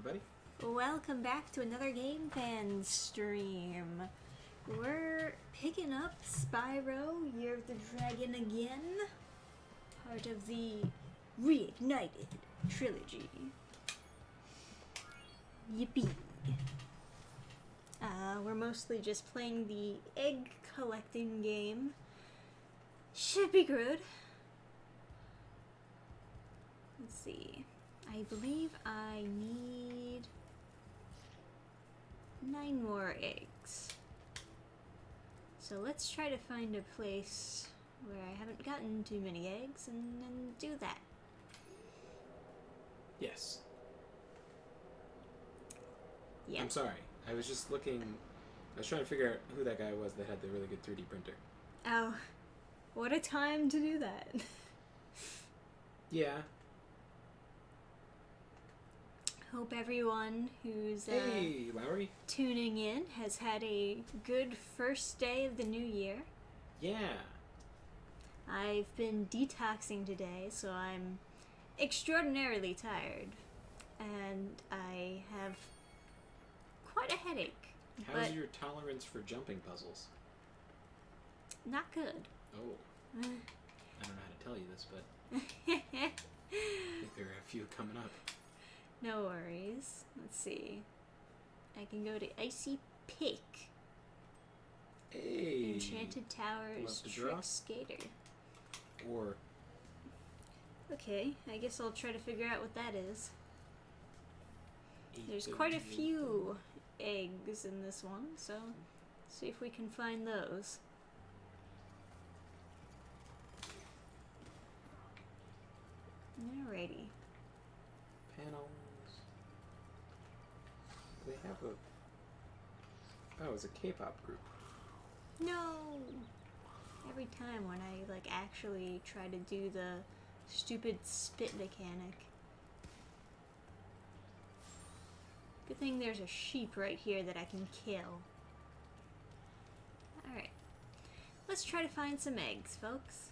everybody. Welcome back to another Dannphan stream. We're picking up Spyro, Year of the Dragon again. Part of the Reignited trilogy. Yippee. We're mostly just playing the egg collecting game. Should be good. Let's see. I believe I need 9 more eggs. So let's try to find a place where I haven't gotten too many eggs and then do that. Yes. Yeah. I'm sorry. I was just looking. I was trying to figure out who that guy was that had the really good 3D printer. Oh, what a time to do that. Yeah. Hope everyone who's Hey, Lowry. tuning in has had a good first day of the new year. Yeah. I've been detoxing today, so I'm extraordinarily tired. And I have quite a headache. How's but your tolerance for jumping puzzles? not good. Oh. I don't know how to tell you this, but I think there are a few coming up. No worries. Let's see. I can go to Icy Peak. Hey. Enchanted Towers, Love to draw? Trick Skater. Or Okay, I guess I'll try to figure out what that is. There's 8:30. quite a few eggs in this one, so see if we can find those. Alrighty. Panels. They have a... Oh, it's a K-pop group. No! Every time when I actually try to do the stupid spit mechanic. Good thing there's a sheep right here that I can kill. Alright. Let's try to find some eggs, folks.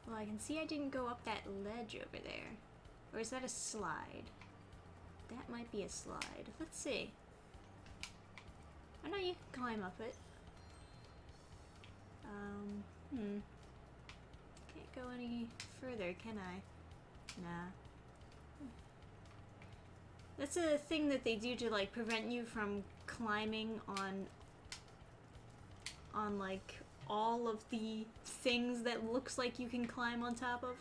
Well, I can see I didn't go up that ledge over there. Or is that a slide? That might be a slide. Let's see. I know you can climb up it. Can't go any further, can I? Nah. That's a thing that they do to prevent you from climbing on all of the things that looks like you can climb on top of,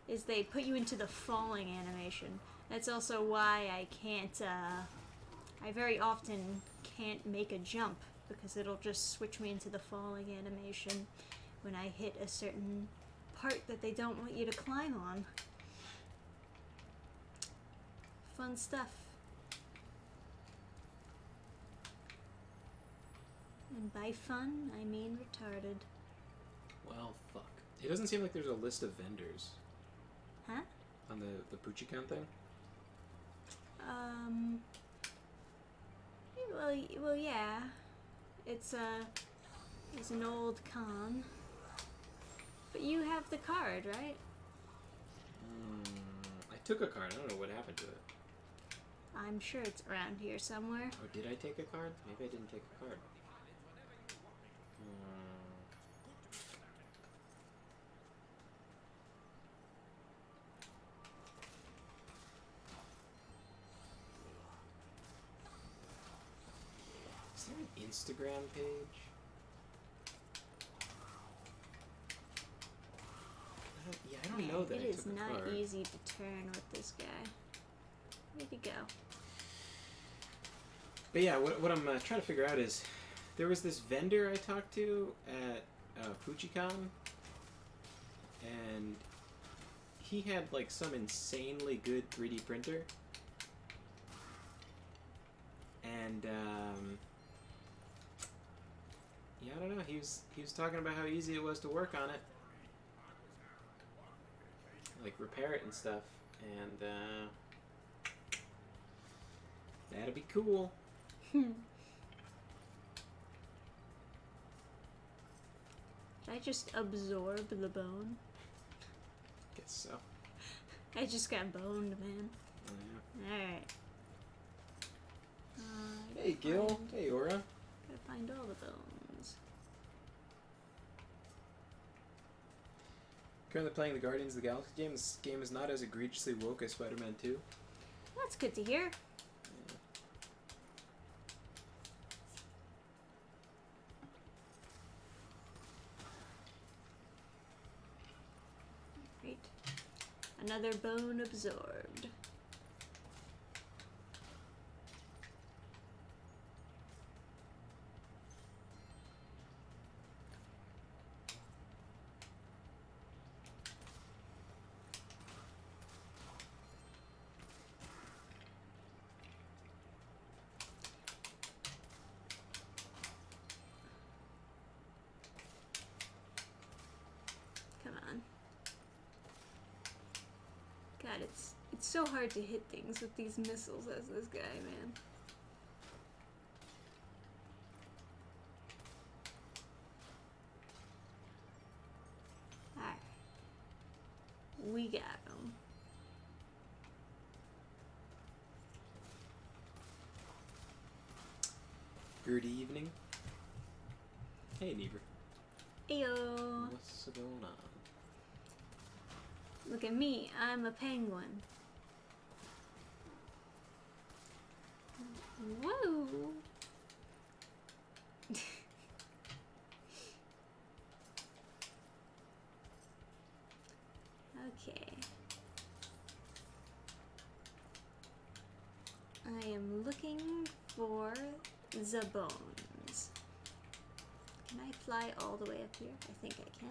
is they put you into the falling animation. That's also why I can't, I very often can't make a jump, because it'll just switch me into the falling animation when I hit a certain part that they don't want you to climb on. Fun stuff. And by fun, I mean retarded. Well, fuck. It doesn't seem like there's a list of vendors. Huh? On the Poochicon thing? Well, yeah. It's an old con. But you have the card, right? I took a card. I don't know what happened to it. I'm sure it's around here somewhere. Or did I take a card? Maybe I didn't take a card. Is there an Instagram page? I don't know that It I is took a not card. easy to turn with this guy. Where'd he go? But yeah, what I'm trying to figure out is, there was this vendor I talked to at Poochicon, and he had some insanely good 3D printer, and yeah, I don't know. He was talking about how easy it was to work on it, repair it and stuff, and That'd be cool. Did I just absorb the bone? Guess so. I just got boned, man. Yeah. Alright. Hey, Gil. Hey, Aura. Gotta find all the bones. Currently playing the Guardians of the Galaxy game. This game is not as egregiously woke as Spider-Man 2. That's good to hear. Great. Another bone absorbed. Come on. God, it's so hard to hit things with these missiles as this guy, man. Alright. We got him. Good evening. Hey, neighbor. Ayo. What's going on? Look at me, I'm a penguin. Whoa! Okay. I am looking for the bones. Can I fly all the way up here? I think I can.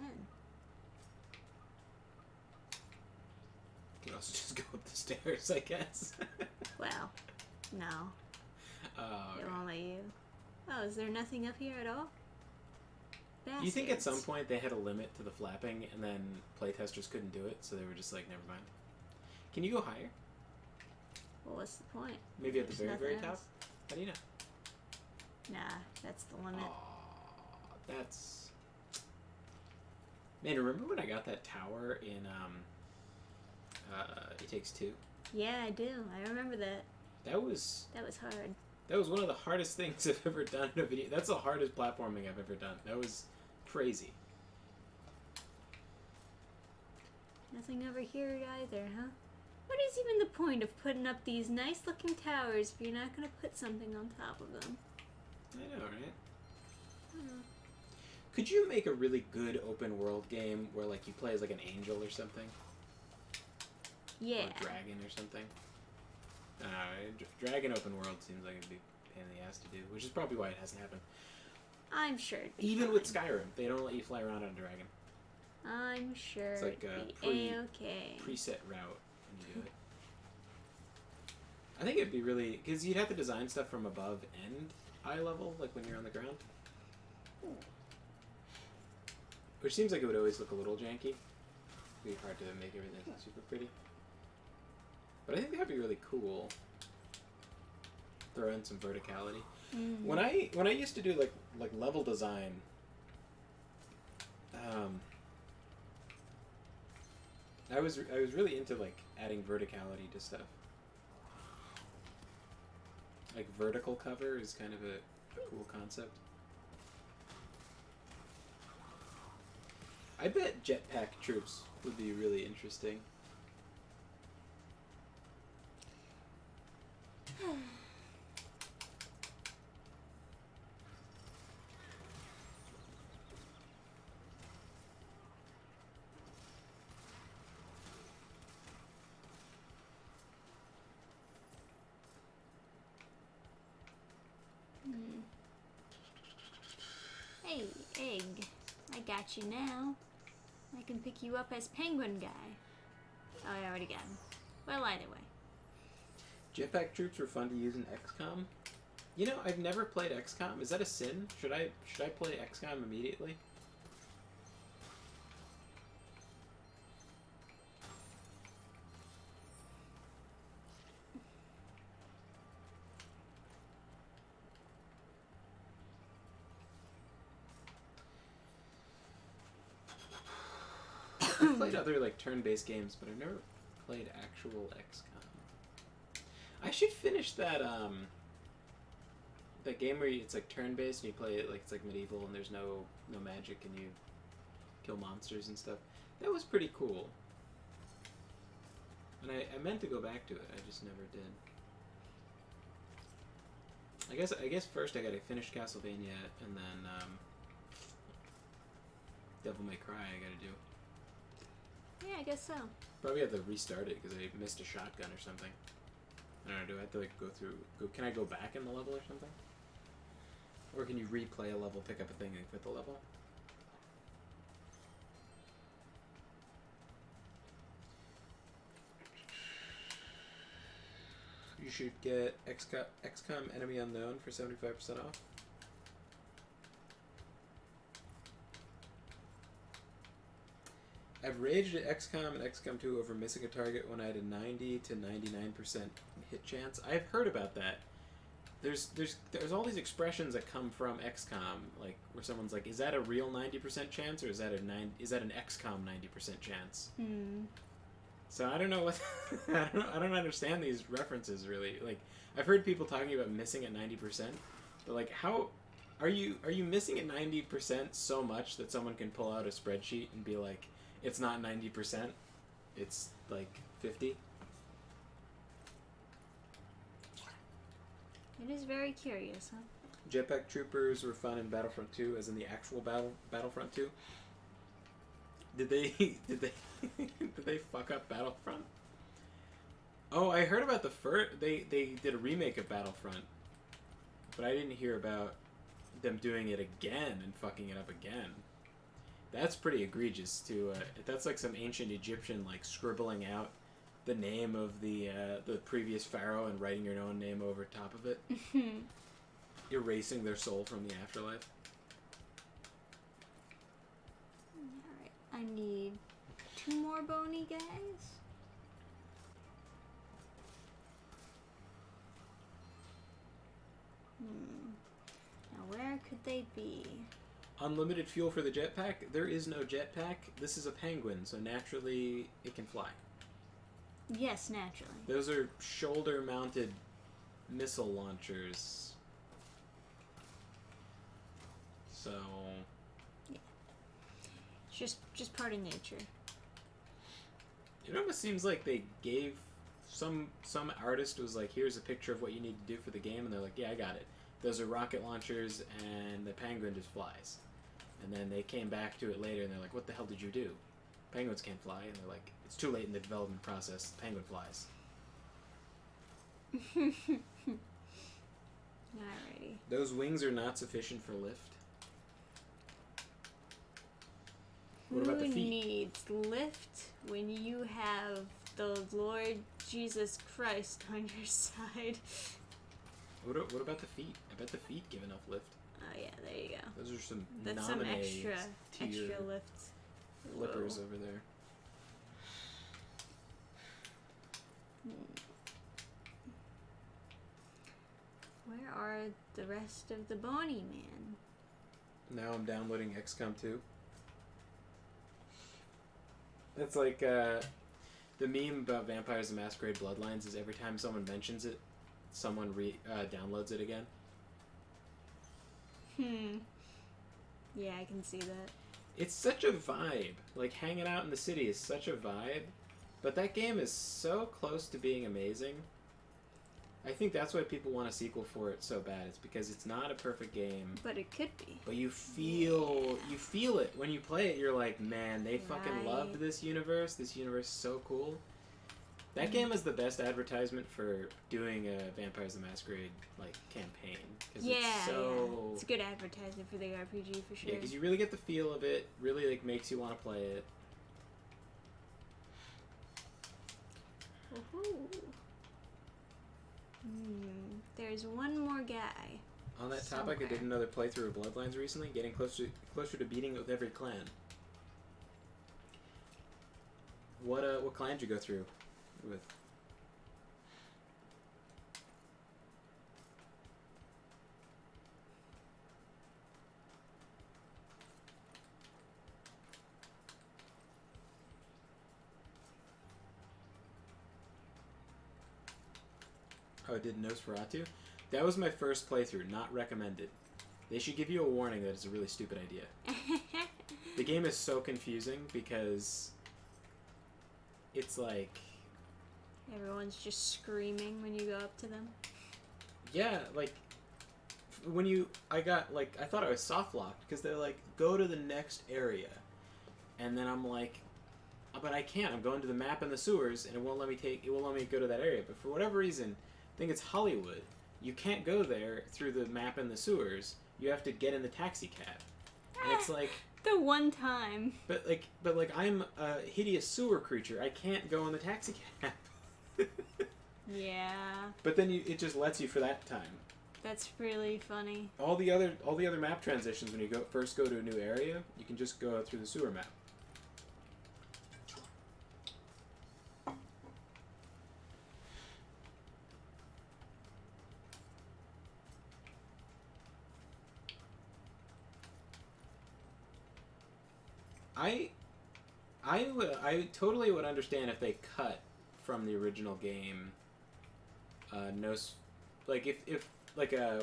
You can also just go up the stairs, I guess. Well, no. Oh, It won't let you. Oh, is there nothing up here at all? Do you think at some Bastards. point they had a limit to the flapping and then playtesters couldn't do it, so they were just like, never mind? Can you go higher? Well, what's the point? Maybe at the There's very, very nothing top? else. How do you know? Nah, that's the limit. Aw, that's... Man, remember when I got that tower in, It Takes Two? Yeah, I do. I remember that. That was That was hard. one of the hardest things I've ever done in a video. That's the hardest platforming I've ever done. That was crazy. Nothing over here either, huh? What is even the point of putting up these nice looking towers if you're not gonna put something on top of them? I know, right? Hmm. Could you make a really good open world game where, like, you play as, like, an angel or something? Yeah. Or a dragon or something? Dragon open world seems like it'd be a pain in the ass to do, which is probably why it hasn't happened. I'm sure it'd be Even fine. with Skyrim, they don't let you fly around on a dragon. I'm sure It's like it'd a be A-okay. Preset route when you do it. I think it'd be really... Because you'd have to design stuff from above and eye level, like when you're on the ground. Which seems like it would always look a little janky. It'd be hard to make everything super pretty. But I think that'd be really cool. Throw in some verticality. Mm-hmm. When I used to do like level design, I was really into like adding verticality to stuff. Like vertical cover is kind of a cool concept. I bet jetpack troops would be really interesting. Hey, egg. I got you now. I can pick you up as penguin guy. Oh, I already got him. Well, either way. Jetpack troops were fun to use in XCOM. You know, I've never played XCOM. Is that a sin? Should I play XCOM immediately? I've played other like turn-based games, but I've never played actual XCOM. I should finish that that game where it's like turn-based and you play it like it's like medieval and there's no magic and you kill monsters and stuff. That was pretty cool. And I meant to go back to it. I just never did. I guess first I gotta finish Castlevania and then Devil May Cry I gotta do. Yeah, I guess so. Probably have to restart it because I missed a shotgun or something. I don't know, do I have to like go through... Can I go back in the level or something? Or can you replay a level, pick up a thing, and quit the level? You should get XCOM Enemy Unknown for 75% off. I've raged at XCOM and XCOM 2 over missing a target when I had a 90 to 99% hit chance. I've heard about that. There's all these expressions that come from XCOM, like where someone's like, "Is that a real 90% chance, or is that an XCOM 90% chance?" So I don't know what I don't understand these references really. Like I've heard people talking about missing at 90%, but like how are you missing at 90% so much that someone can pull out a spreadsheet and be like, it's not 90%, it's like 50? It is very curious, huh? Jetpack troopers were fun in Battlefront 2, as in the actual Battlefront 2. Did they did they fuck up Battlefront? Oh, I heard about the first. They did a remake of Battlefront, but I didn't hear about them doing it again and fucking it up again. That's pretty egregious. That's like some ancient Egyptian like scribbling out the name of the previous pharaoh and writing your own name over top of it, erasing their soul from the afterlife. Alright, I need 2 more bony guys. Now where could they be? Unlimited fuel for the jetpack? There is no jetpack. This is a penguin, so naturally it can fly. Yes, naturally. Those are shoulder-mounted missile launchers. So... yeah. It's just part of nature. It almost seems like they gave... Some artist was like, here's a picture of what you need to do for the game, and they're like, yeah, I got it. Those are rocket launchers, and the penguin just flies. And then they came back to it later, and they're like, what the hell did you do? Penguins can't fly, and they're like, it's too late in the development process. The penguin flies. Alrighty. Those wings are not sufficient for lift. What about the feet? Who needs lift when you have the Lord Jesus Christ on your side? What about the feet? I bet the feet give enough lift. Oh yeah, there you go. Those are some That's some extra tier lift. flippers over there. Where are the rest of the bony man? Now I'm downloading XCOM 2. It's like the meme about Vampires the Masquerade Bloodlines is every time someone mentions it, someone downloads it again. Yeah, I can see that. It's such a vibe. Like, hanging out in the city is such a vibe. But that game is so close to being amazing. I think that's why people want a sequel for it so bad. It's because it's not a perfect game. But it could be. But you feel it. When you play it, you're like, man, they fucking loved this universe. This universe is so cool. That game is the best advertisement for doing a Vampires the Masquerade like campaign. Yeah, it's a good advertisement for the RPG for sure. Yeah, because you really get the feel of it. Really like makes you want to play it. Woohoo! There's one more guy. On that topic, I did another playthrough of Bloodlines recently, getting closer to beating it with every clan. What clan did you go through with? Oh, I did Nosferatu? That was my first playthrough, not recommended. They should give you a warning that it's a really stupid idea. The game is so confusing because it's like... Everyone's just screaming when you go up to them. Yeah, like, when you... I thought I was soft-locked because they're like, go to the next area. And then I'm like, oh, but I can't. I'm going to the map in the sewers, and it won't let me go to that area. But for whatever reason, I think it's Hollywood. You can't go there through the map in the sewers. You have to get in the taxi cab. And it's like... The one time. But I'm a hideous sewer creature. I can't go in the taxi cab. Yeah. But then it just lets you for that time. That's really funny. All the other map transitions, when you first go to a new area, you can just go through the sewer map. I totally would understand if they cut from the original game.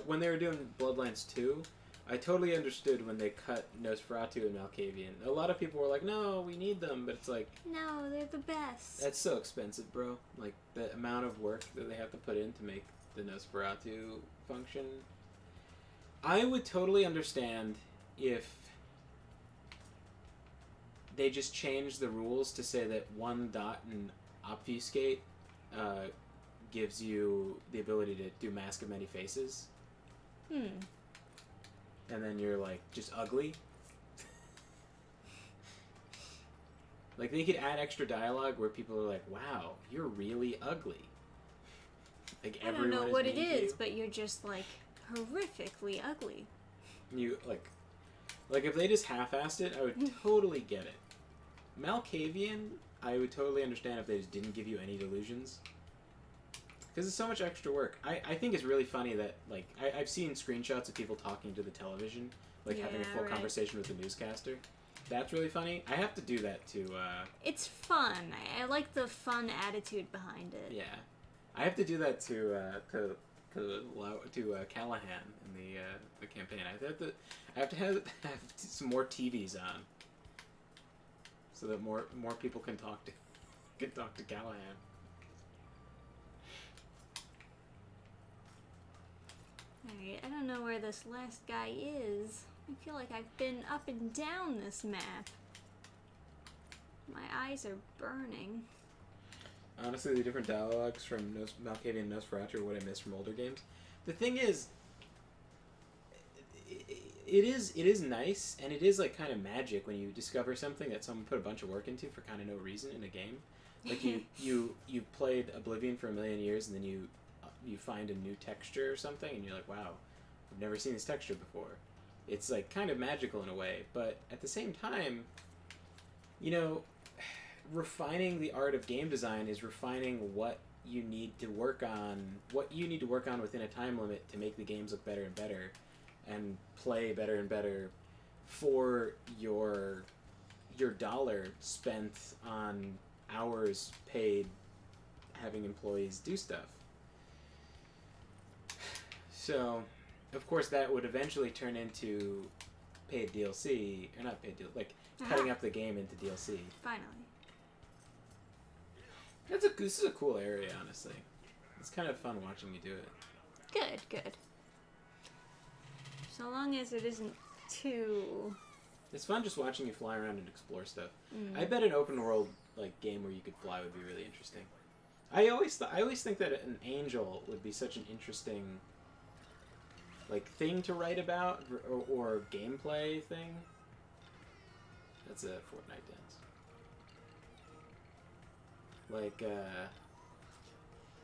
When they were doing Bloodlines 2, I totally understood when they cut Nosferatu and Malkavian. A lot of people were like, "No, we need them," but it's like, no, they're the best. That's so expensive, bro. Like the amount of work that they have to put in to make the Nosferatu function. I would totally understand if they just changed the rules to say that one dot and obfuscate gives you the ability to do Mask of Many Faces. And then you're like just ugly. Like they could add extra dialogue where people are like, "Wow, you're really ugly." Like I don't know what it is, but you're just like horrifically ugly. You like if they just half-assed it, I would totally get it. Malkavian, I would totally understand if they just didn't give you any delusions. Because it's so much extra work. I think it's really funny that, like, I've seen screenshots of people talking to the television, like having a full conversation with the newscaster. That's really funny. I have to do that to... It's fun. I like the fun attitude behind it. Yeah. I have to do that to Callahan in the campaign. I have to have some more TVs on, so that more people can talk to Callahan. Alright, I don't know where this last guy is. I feel like I've been up and down this map. My eyes are burning. Honestly, the different dialogues from Malkavian and Nosferatu are what I miss from older games. The thing is, it is nice, and it is like kind of magic when you discover something that someone put a bunch of work into for kind of no reason in a game. Like you played Oblivion for a million years, and then you find a new texture or something, and you're like, wow, I've never seen this texture before. It's like kind of magical in a way, but at the same time, you know, refining the art of game design is refining what you need to work on within a time limit to make the games look better and better and play better and better for your dollar spent on hours paid having employees do stuff. So, of course, that would eventually turn into paid DLC, or not paid DLC, like cutting up the game into DLC. Finally. This is a cool area, honestly. It's kind of fun watching you do it. Good. So long as it isn't too... It's fun just watching you fly around and explore stuff. I bet an open world like game where you could fly would be really interesting. I always think that an angel would be such an interesting like thing to write about or gameplay thing. That's a Fortnite dance. Like,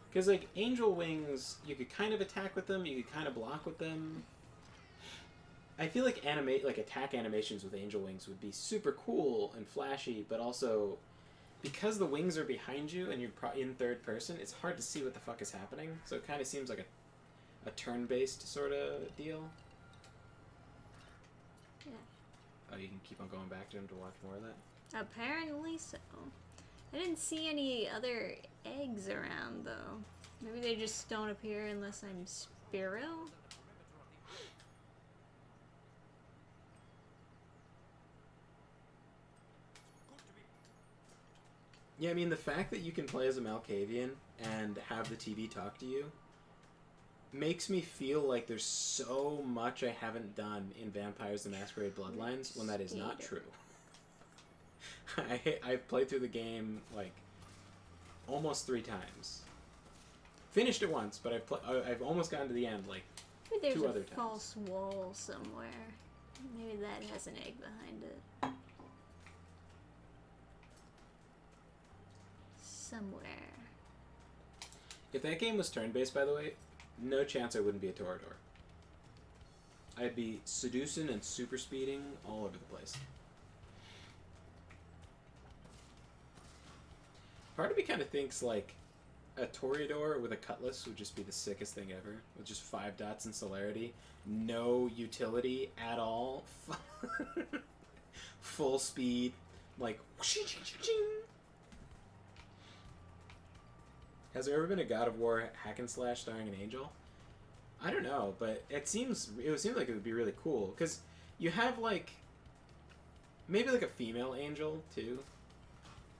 because like angel wings, you could kind of attack with them, you could kind of block with them. I feel like attack animations with angel wings would be super cool and flashy, but also because the wings are behind you and you're in third person, it's hard to see what the fuck is happening. So it kind of seems like a turn-based sort of deal. Yeah. Oh, you can keep on going back to him to watch more of that? Apparently so. I didn't see any other eggs around, though. Maybe they just don't appear unless I'm Spyro? Yeah, I mean, the fact that you can play as a Malkavian and have the TV talk to you makes me feel like there's so much I haven't done in Vampires the Masquerade Bloodlines when that is not true. I've played through the game, like, almost 3 times. Finished it once, but I've almost gotten to the end, like, Maybe 2 there's other a times. false wall somewhere. Maybe that has an egg behind it. Somewhere. If that game was turn-based, by the way, no chance I wouldn't be a Torador. I'd be seducing and super speeding all over the place. Part of me kind of thinks, like, a Toreador with a cutlass would just be the sickest thing ever. With just 5 dots in celerity. No utility at all. Full speed. Like, has there ever been a God of War hack and slash starring an angel? I don't know, but it would seem like it would be really cool. Because you have, like, maybe like a female angel, too.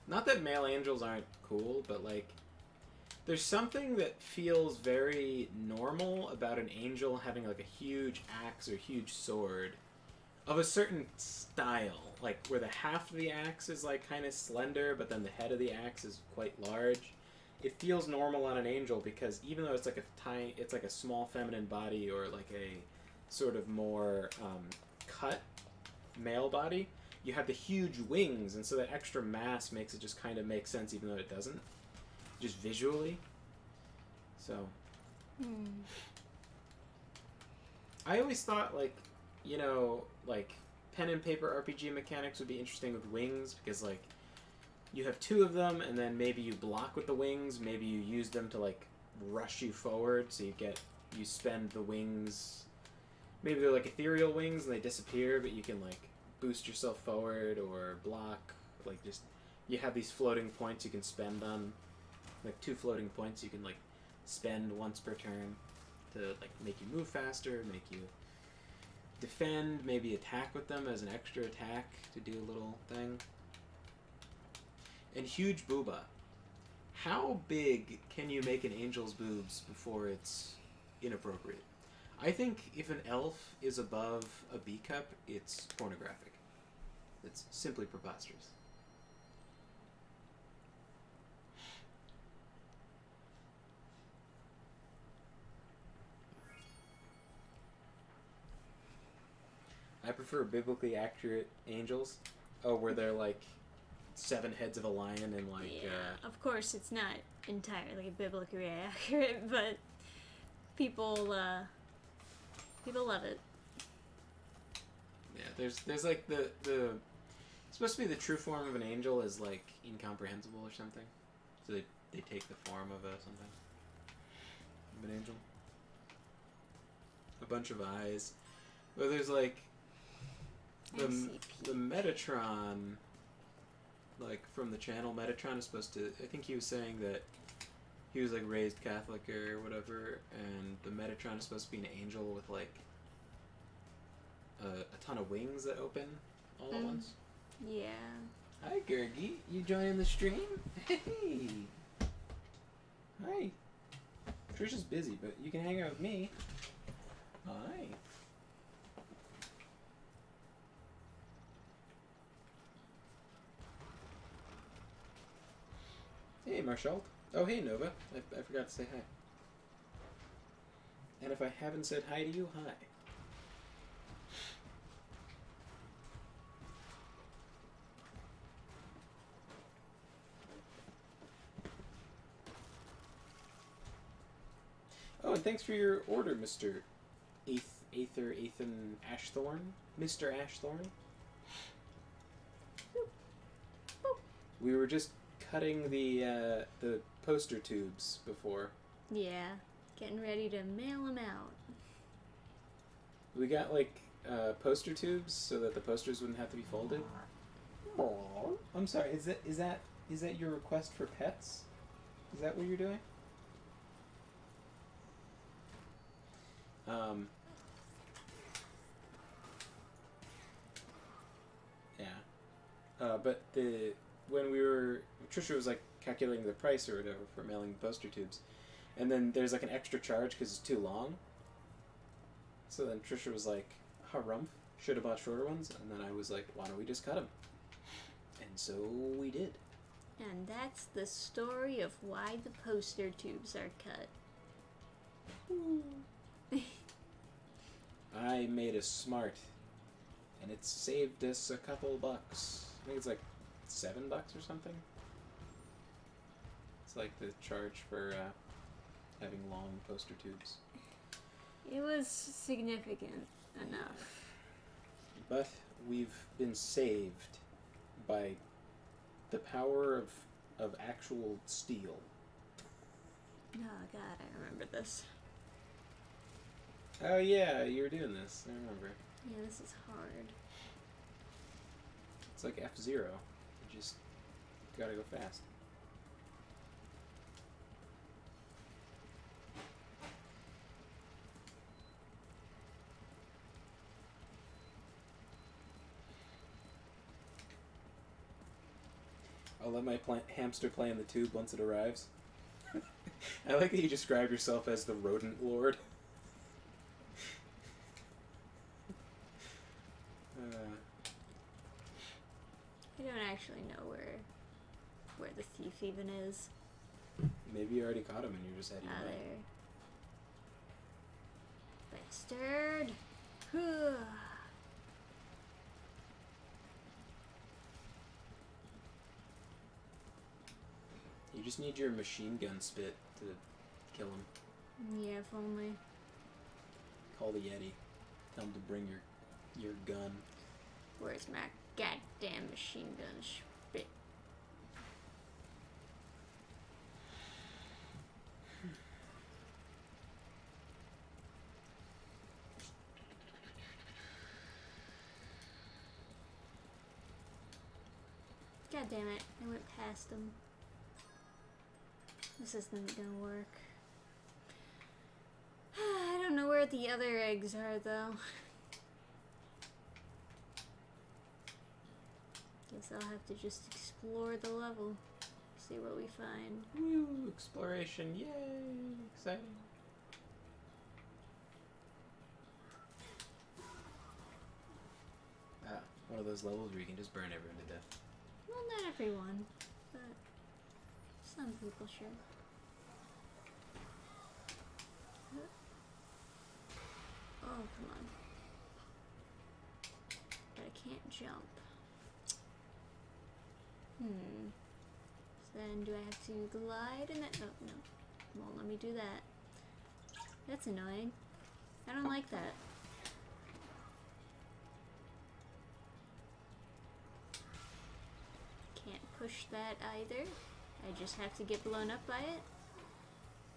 Not that male angels aren't cool, but, like, there's something that feels very normal about an angel having, like, a huge axe or huge sword of a certain style. Like, where the half of the axe is, like, kind of slender, but then the head of the axe is quite large. It feels normal on an angel because even though it's like it's like a small feminine body or like a sort of more cut male body, you have the huge wings, and so that extra mass makes it just kind of make sense even though it doesn't. Just visually. So. I always thought, like, you know, like, pen and paper RPG mechanics would be interesting with wings because, like, you have 2 of them, and then maybe you block with the wings, maybe you use them to, like, rush you forward, so you spend the wings, maybe they're like ethereal wings and they disappear, but you can, like, boost yourself forward or block, like, just, you have these floating points you can spend on, like, 2 floating points you can, like, spend once per turn to, like, make you move faster, make you defend, maybe attack with them as an extra attack to do a little thing. And huge booba. How big can you make an angel's boobs before it's inappropriate? I think if an elf is above a B cup, it's pornographic. It's simply preposterous. I prefer biblically accurate angels. Oh, where they're like 7 heads of a lion and like... Yeah, of course it's not entirely biblically accurate, but people love it. Yeah, there's like the it's supposed to be the true form of an angel is like incomprehensible or something. So they take the form of something. Of an angel. A bunch of eyes. But there's like the Metatron, like from the channel Metatron is supposed to, I think he was saying that he was like raised Catholic or whatever, and the Metatron is supposed to be an angel with like a ton of wings that open all at once. Yeah. Hi Gergie, you joining the stream? Hey! Hi. Trisha's busy, but you can hang out with me. Hi. Hey, Marshall. Oh, hey, Nova. I forgot to say hi. And if I haven't said hi to you, hi. Oh, and thanks for your order, Mr. Ethan Ashthorn. Mr. Ashthorn. We were just cutting the poster tubes before. Yeah, getting ready to mail them out. We got like poster tubes so that the posters wouldn't have to be folded. Aww. I'm sorry. Is that your request for pets? Is that what you're doing? Yeah. But when we were, Trisha was like calculating the price or whatever for mailing poster tubes, and then there's like an extra charge because it's too long. So then Trisha was like, "Harumph, should have bought shorter ones." And then I was like, "Why don't we just cut them?" And so we did. And that's the story of why the poster tubes are cut. I made us smart, and it saved us a couple bucks. I think it's like $7 or something. It's like the charge for having long poster tubes. It was significant enough. But we've been saved by the power of actual steel. Oh god, I remember this. Oh yeah, you were doing this. I remember. Yeah, this is hard. It's like F-Zero. You just gotta go fast. I'll let my hamster play in the tube once it arrives. I like that you describe yourself as the rodent lord. I don't actually know where the thief even is. Maybe you already caught him and you're just heading Ah, away. there. Bastard! Whew. You just need your machine gun spit to kill him. Yeah, if only. Call the Yeti. Tell him to bring your gun. Where's my goddamn machine gun spit? God damn it, I went past him. This isn't gonna work. I don't know where the other eggs are, though. Guess I'll have to just explore the level. See what we find. Woo! Exploration! Yay! Exciting. Ah, one of those levels where you can just burn everyone to death. Well, not everyone, but some people sure. Oh, come on. But I can't jump. So then do I have to glide in that? Oh, no. Won't let me do that. That's annoying. I don't like that. Can't push that either. I just have to get blown up by it.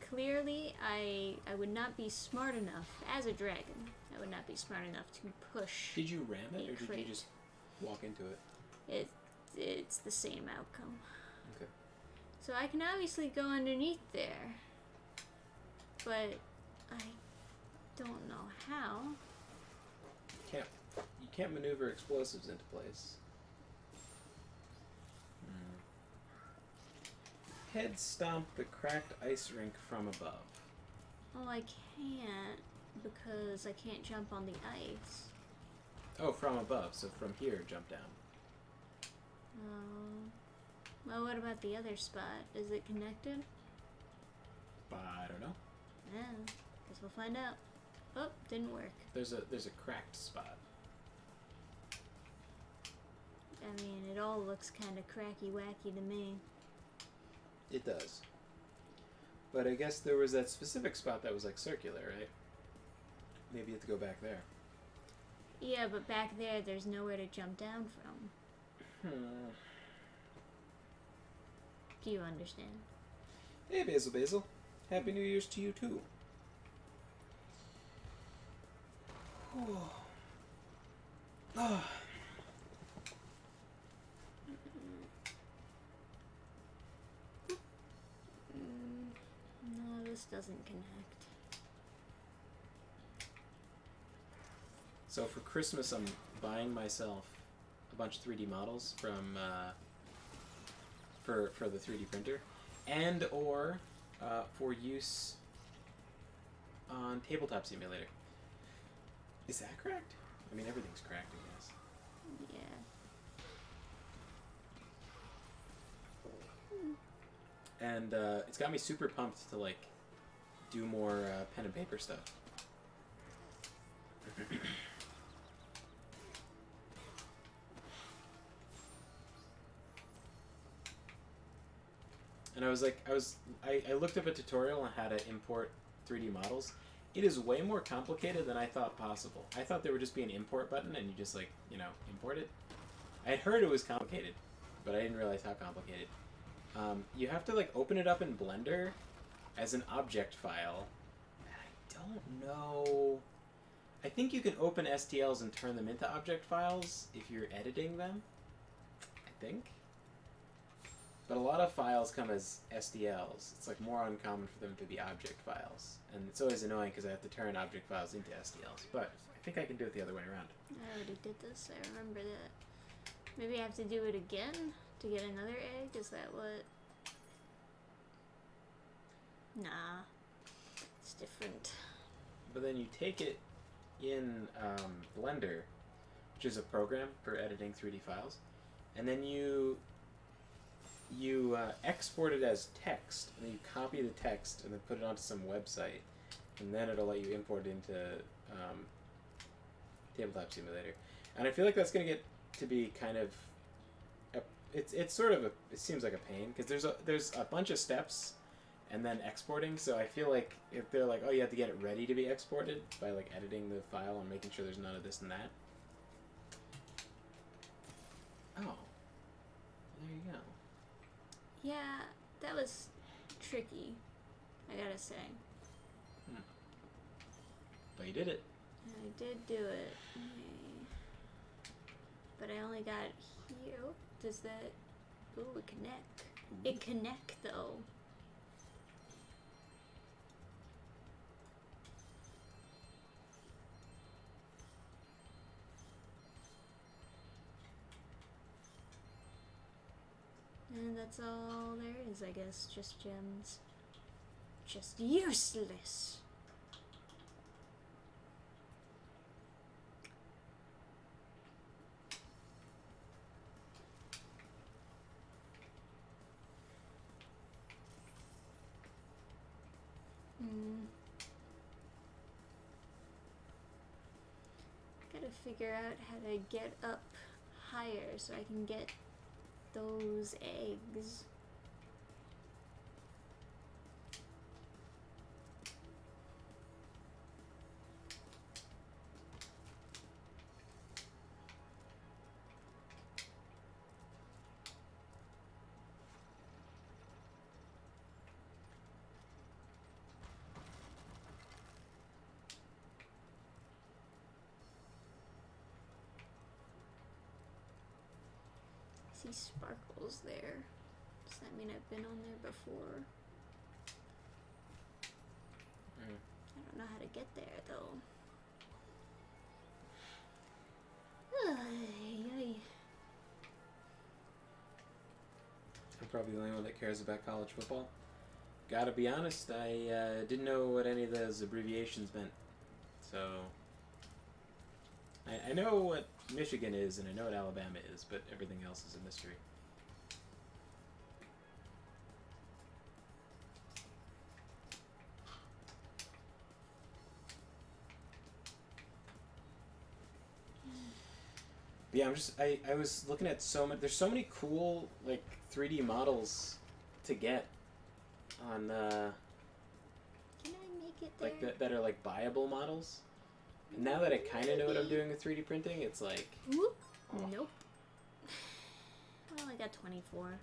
Clearly, I would not be smart enough, as a dragon, I would not be smart enough to push. Did you ram it, or crate. did you just walk into it? It's the same outcome. Okay. So I can obviously go underneath there, but I don't know how. You can't maneuver explosives into place. Head stomp the cracked ice rink from above. Well, I can't because I can't jump on the ice. Oh, from above. So from here, jump down. Well, what about the other spot? Is it connected? I don't know. Yeah, guess we'll find out. Oh, didn't work. There's a cracked spot. I mean, it all looks kind of cracky-wacky to me. It does. But I guess there was that specific spot that was like circular, right? Maybe you have to go back there. Yeah, but back there, there's nowhere to jump down from. Do you understand? Hey, Basil. Happy New Year's to you, too. Oh. No, this doesn't connect. So for Christmas, I'm buying myself a bunch of 3D models from for the 3D printer, and or for use on Tabletop Simulator. Is that cracked? I mean, everything's cracked, I guess. Yeah. And it's got me super pumped to like do more pen and paper stuff. And I looked up a tutorial on how to import 3D models. It is way more complicated than I thought possible. I thought there would just be an import button and you just like, import it. I had heard it was complicated, but I didn't realize how complicated. You have to like open it up in Blender as an object file. I don't know. I think you can open STLs and turn them into object files if you're editing them. I think. But a lot of files come as STLs. It's like more uncommon for them to be object files. And it's always annoying because I have to turn object files into STLs. But I think I can do it the other way around. I already did this. I remember that. Maybe I have to do it again to get another egg? Is that what? Nah. It's different. But then you take it in Blender, which is a program for editing 3D files, and then you export it as text, and then you copy the text and then put it onto some website, and then it'll let you import it into Tabletop Simulator. And I feel like that's going to get to be kind of it seems like a pain because there's a bunch of steps and then exporting. So I feel like if they're like, oh, you have to get it ready to be exported by like editing the file and making sure there's none of this and that. Oh, there you go. Yeah, that was tricky, I gotta say. But you did it. I did do it. But I only got here. Does that... Ooh, it connect. Ooh. It connect, though. And that's all there is, I guess. Just gems. Just useless. Gotta figure out how to get up higher so I can get those eggs. I see sparkles there. Does that mean I've been on there before? I don't know how to get there though. I'm probably the only one that cares about college football. Gotta be honest, I didn't know what any of those abbreviations meant. So, I know what Michigan is and I know what Alabama is, but everything else is a mystery. But yeah, I was looking at there's so many cool, like, 3D models to get on, Can I make it there? like, that are, like, buyable models. And now that I kind of know what I'm doing with 3D printing, it's like... Whoop. Oh. Nope. I only got 24.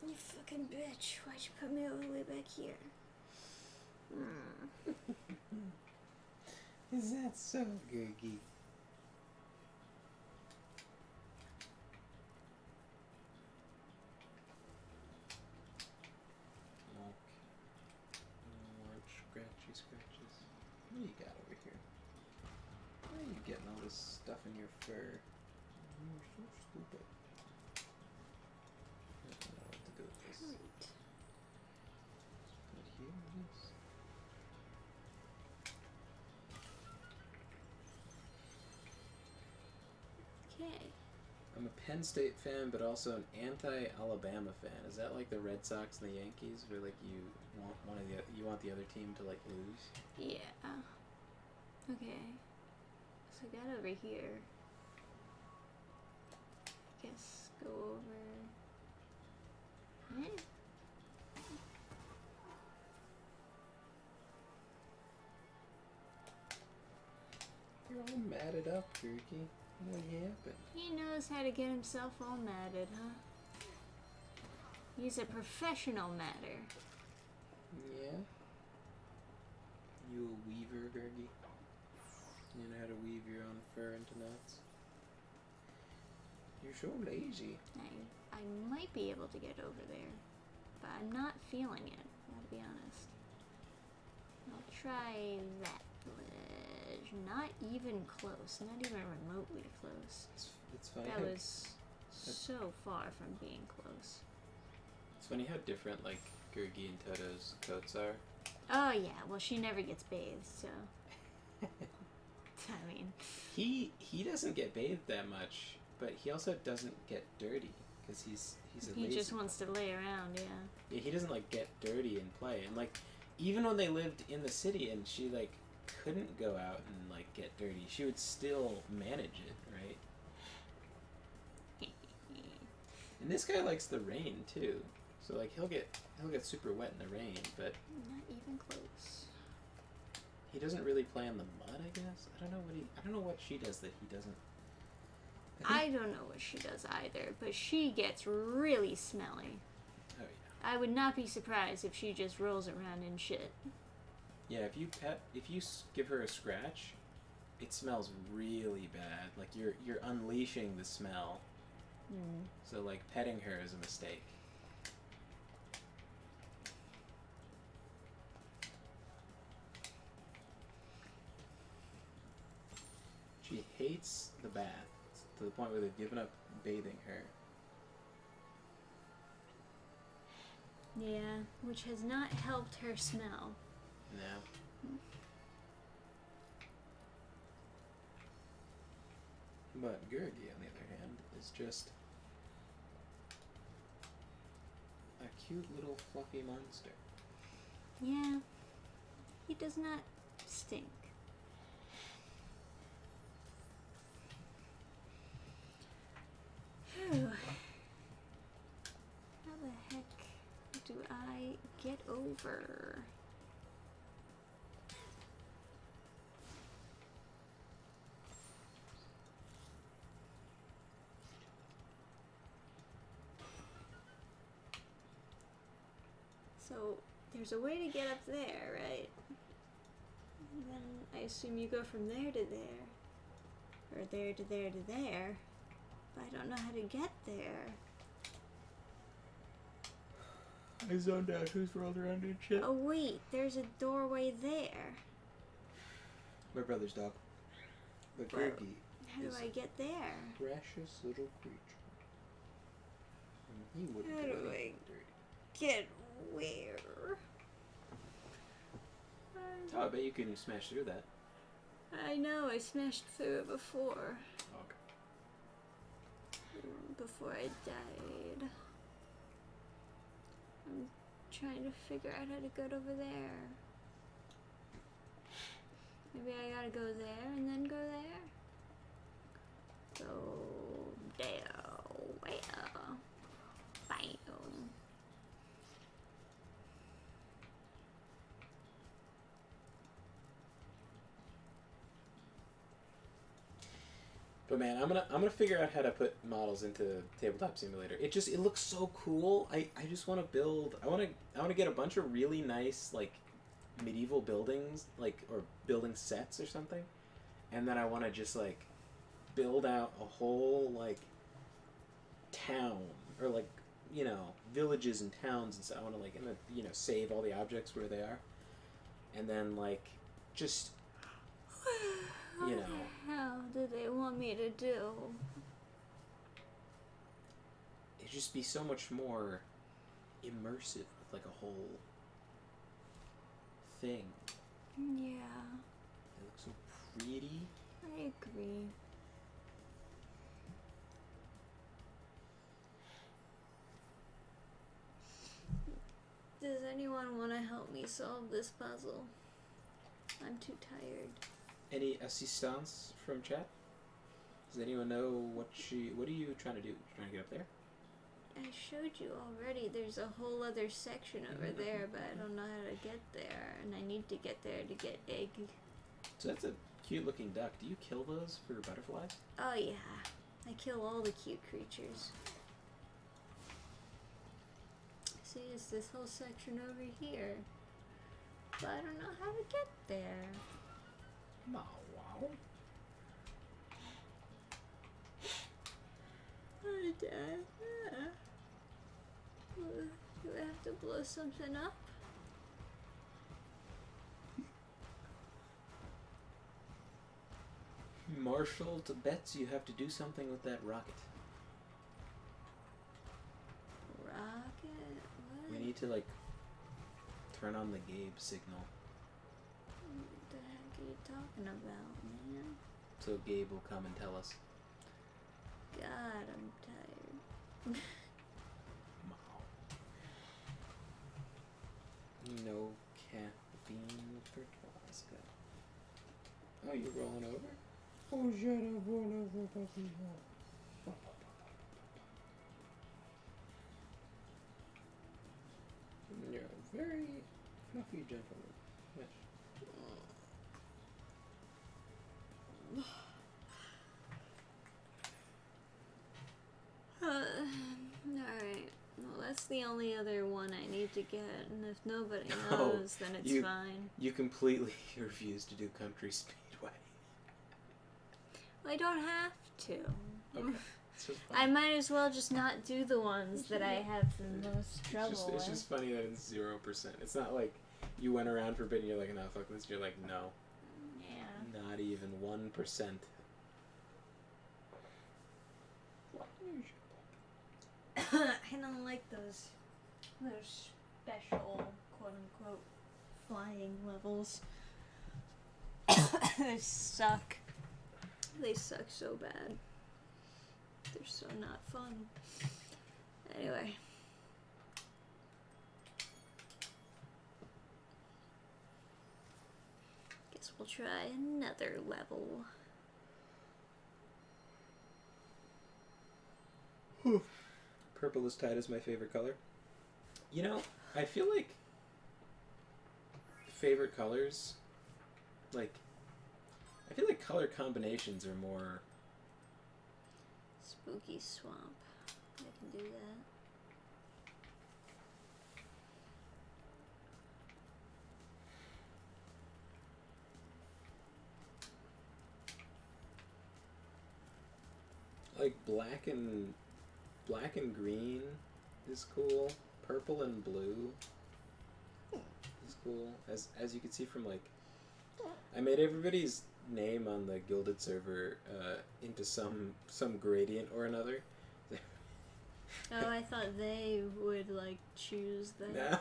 You fucking bitch. Why'd you put me all the way back here? Is that so, Gergie? scratchy scratches. What do you got over here? Why are you getting all this stuff in your fur? You're so stupid. I don't know what to do with this. Right. But here it is. Okay. I'm a Penn State fan, but also an anti-Alabama fan. Is that like the Red Sox and the Yankees, where like you want the other team to like lose? Yeah. Okay. So I got over here. I guess go over. Eh? You're all matted up, Jerky. What happened? He knows how to get himself all matted, huh? He's a professional matter. Yeah? You a weaver, Gergie? You know how to weave your own fur into knots? You're so lazy. I might be able to get over there, but I'm not feeling it, gotta be honest. I'll try that ledge. Not even close, not even remotely close. It's funny. That was so far from being close. It's funny how different like Gergie and Toto's coats are. Oh yeah, well she never gets bathed, so I mean, He doesn't get bathed that much, but he also doesn't get dirty because he's a he lazy just wants to lay around, yeah. Yeah, he doesn't like get dirty and play. And like even when they lived in the city and she like couldn't go out and like get dirty, she would still manage it, right? And this guy likes the rain too. So like he'll get super wet in the rain, but Not even close. he doesn't really play in the mud, I guess. I don't know what she does that he doesn't. I don't know what she does either, but she gets really smelly. Oh yeah. I would not be surprised if she just rolls around in shit. Yeah, if you give her a scratch, it smells really bad. Like you're unleashing the smell. Mm. So like petting her is a mistake. She hates the bath to the point where they've given up bathing her. Yeah, which has not helped her smell. No. But Gurgi, on the other hand, is just a cute little fluffy monster. Yeah, he does not stink. Phew. How the heck do I get over? So, there's a way to get up there, right? And then I assume you go from there to there. Or there to there to there. But I don't know how to get there. I zoned out. Who's rolled around in shit? Oh wait, there's a doorway there. My brother's dog. But Well, Gurgi How do is I get there? a precious little creature. And he wouldn't How do do anything I- dirty. Get where? Oh, I bet you can smash through that. I know, I smashed through it before. Okay. Before I died. I'm trying to figure out how to get over there. Maybe I gotta go there and then go there? Go there. Where? Bam. But man, I'm gonna figure out how to put models into Tabletop Simulator. It looks so cool. I just want to build. I want to get a bunch of really nice like medieval buildings, like or building sets or something, and then I want to just like build out a whole like town or like villages and towns and stuff. I want to like save all the objects where they are. and then like just you know. How do they want me to do? It'd just be so much more immersive with like a whole thing. Yeah, They look so pretty. I agree. Does anyone want to help me solve this puzzle? I'm too tired. Any assistance from chat? Does anyone know what are you trying to do? You trying to get up there? I showed you already. There's a whole other section over there, but I don't know how to get there, and I need to get there to get egg. So that's a cute looking duck. Do you kill those for butterflies? Oh yeah, I kill all the cute creatures. See, it's this whole section over here, but I don't know how to get there. Oh, wow. Do I have to blow something up? Marshall to bets you have to do something with that rocket. Rocket? What? We need to like turn on the Gabe signal What the heck are you talking about, man? so Gabe will come and tell us. God, I'm tired. No caffeine for Tosca. Oh, you're rolling over? Oh, shut up, roll over, puppy. You're a very fluffy gentleman. Yes. Alright. Well, that's the only other one I need to get, and if nobody No, knows, then it's you- fine. You completely refuse to do Country Speedway. I don't have to. Okay. It's just I funny. might as well just not do the ones that I have the most trouble It's just funny that it's 0%. It's not like you went around for a bit and you're like, no, fuck this. You're like, no. Yeah. Not even 1%. I don't like those special quote unquote flying levels. They suck. They suck so bad. They're so not fun. Anyway. Guess we'll try another level. Purple is tied as my favorite color. You know, I feel like favorite colors, like, I feel like color combinations are more... Spooky swamp. I can do that. Like black and green is cool. Purple and blue is cool. As you can see from like, I made everybody's name on the Gilded server into some gradient or another. Oh, I thought they would like choose that. No.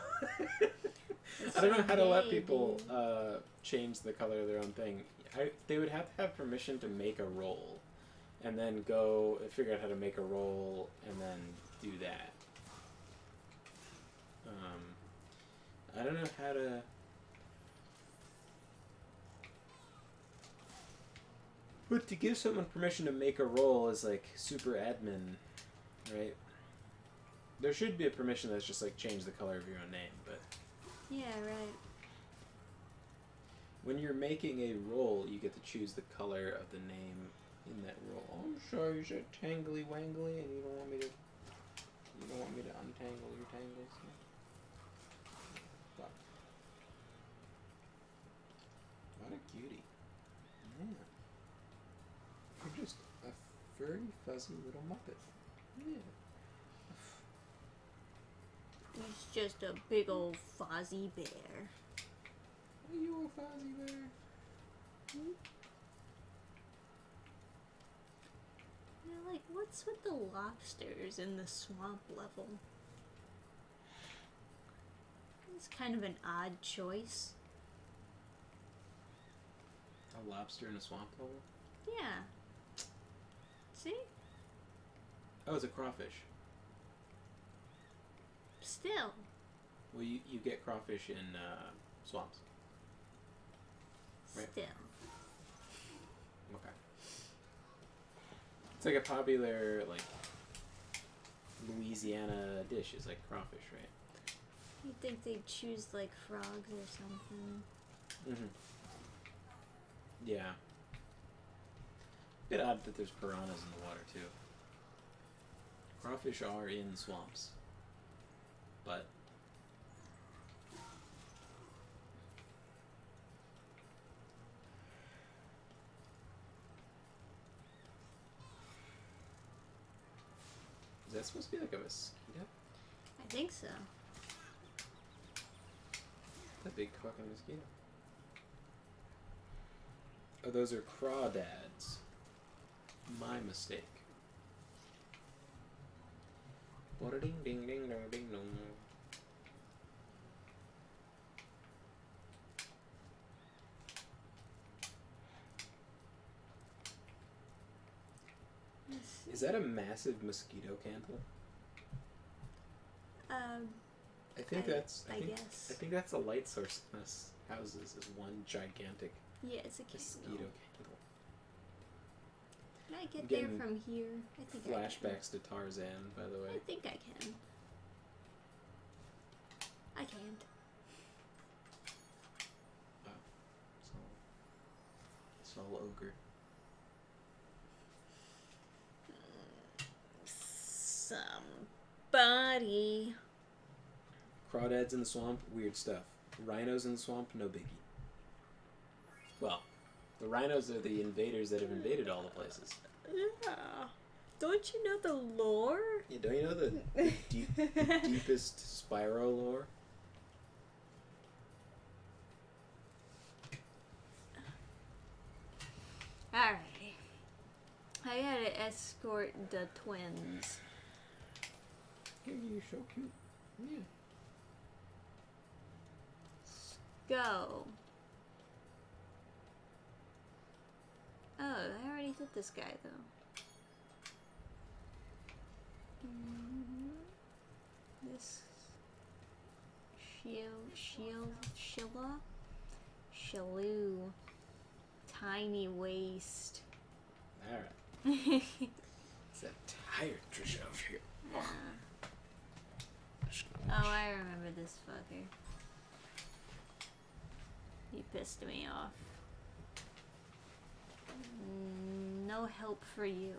That's I don't know so how to let gay, people dude. change the color of their own thing. They would have to have permission to make a roll, and then go and figure out how to make a roll, and then do that. I don't know how to... But to give someone permission to make a roll is like super admin, right? There should be a permission that's just like change the color of your own name, but... Yeah, right. When you're making a roll, you get to choose the color of the name in that roll. Oh, I'm sorry, you said tangly wangly, and you don't want me to untangle your tangles. Fuck. What a cutie. Yeah. You're just a furry, fuzzy little muppet. Yeah. He's just a big old fozzie bear. Are you a Fozzie Bear? Yeah, like, what's with the lobsters in the swamp level? It's kind of an odd choice. A lobster in a swamp level? Yeah. See? Oh, it's a crawfish. Still. Well, you get crawfish in swamps. Right. Still. Okay. It's like a popular, like, Louisiana dish is like crawfish, right? You'd think they'd choose, like, frogs or something. Mm-hmm. Yeah. Bit odd that there's piranhas in the water, too. Crawfish are in swamps. But... Is that supposed to be like a mosquito? I think so. That big fucking mosquito. Oh, those are crawdads. My mistake. What a ding ding ding dong ding dong. Is that a massive mosquito candle? I think I guess. I think that's the light source in this houses is one gigantic Yeah, it's a mosquito candle. candle. Can I get I'm there getting from here? I think Flashbacks to Tarzan, by the I way. can. I think I can. I can't. Oh, it's all ogre. Somebody. Crawdads in the swamp, weird stuff. Rhinos in the swamp, no biggie. Well, the rhinos are the invaders that have invaded all the places. Yeah. Don't you know the lore? Yeah, don't you know the deepest Spyro lore? Alright. I gotta escort the twins. Yeah, you're so cute. Yeah. Go. Oh, I already did this guy though. This Shilla? Shaloo. Tiny waist. Alright. It's that tired Trisha over here. Oh, I remember this fucker. He pissed me off. No help for you.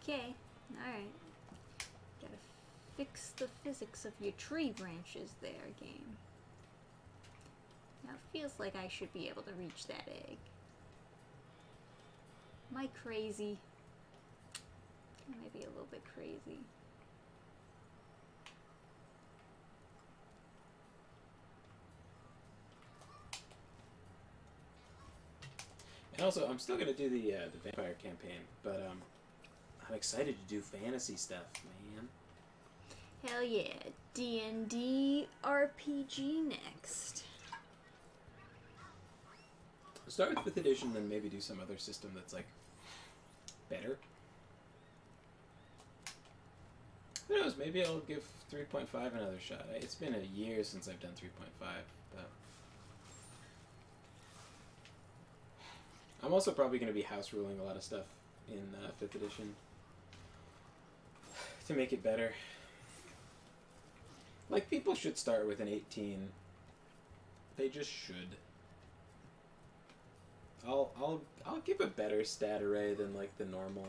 Okay, alright. Gotta fix the physics of your tree branches there, game. Now it feels like I should be able to reach that egg. Am I crazy? I might be a little bit crazy. And also, I'm still gonna do the vampire campaign, but I'm excited to do fantasy stuff, man. Hell yeah, D&D RPG next. Start with 5th edition, then maybe do some other system that's like better. Who knows? Maybe I'll give 3.5 another shot. It's been a year since I've done 3.5, but I'm also probably going to be house ruling a lot of stuff in 5th edition. to make it better. Like, people should start with an 18. They just should. I'll give a better stat array than like the normal.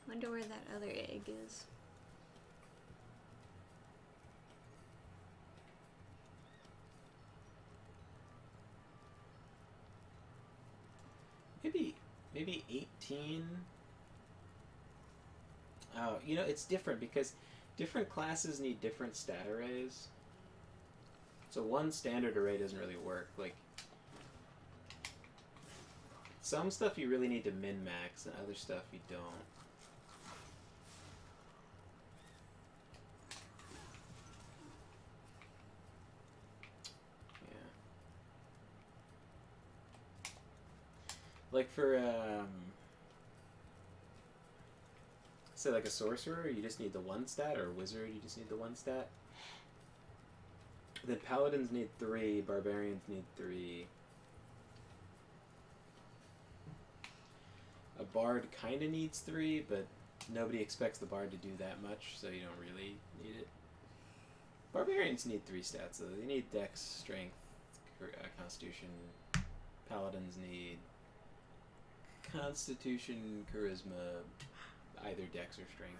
Wonder where that other egg is. Maybe 18. Oh, you know, it's different because different classes need different stat arrays. So one standard array doesn't really work. Like, some stuff you really need to min-max and other stuff you don't. Like for, say like a sorcerer, you just need the one stat, or a wizard, you just need the one stat. Then paladins need 3, barbarians need 3. A bard kind of needs 3, but nobody expects the bard to do that much, so you don't really need it. Barbarians need 3 stats, though. They need dex, strength, constitution. Paladins need constitution, charisma, either dex or strength.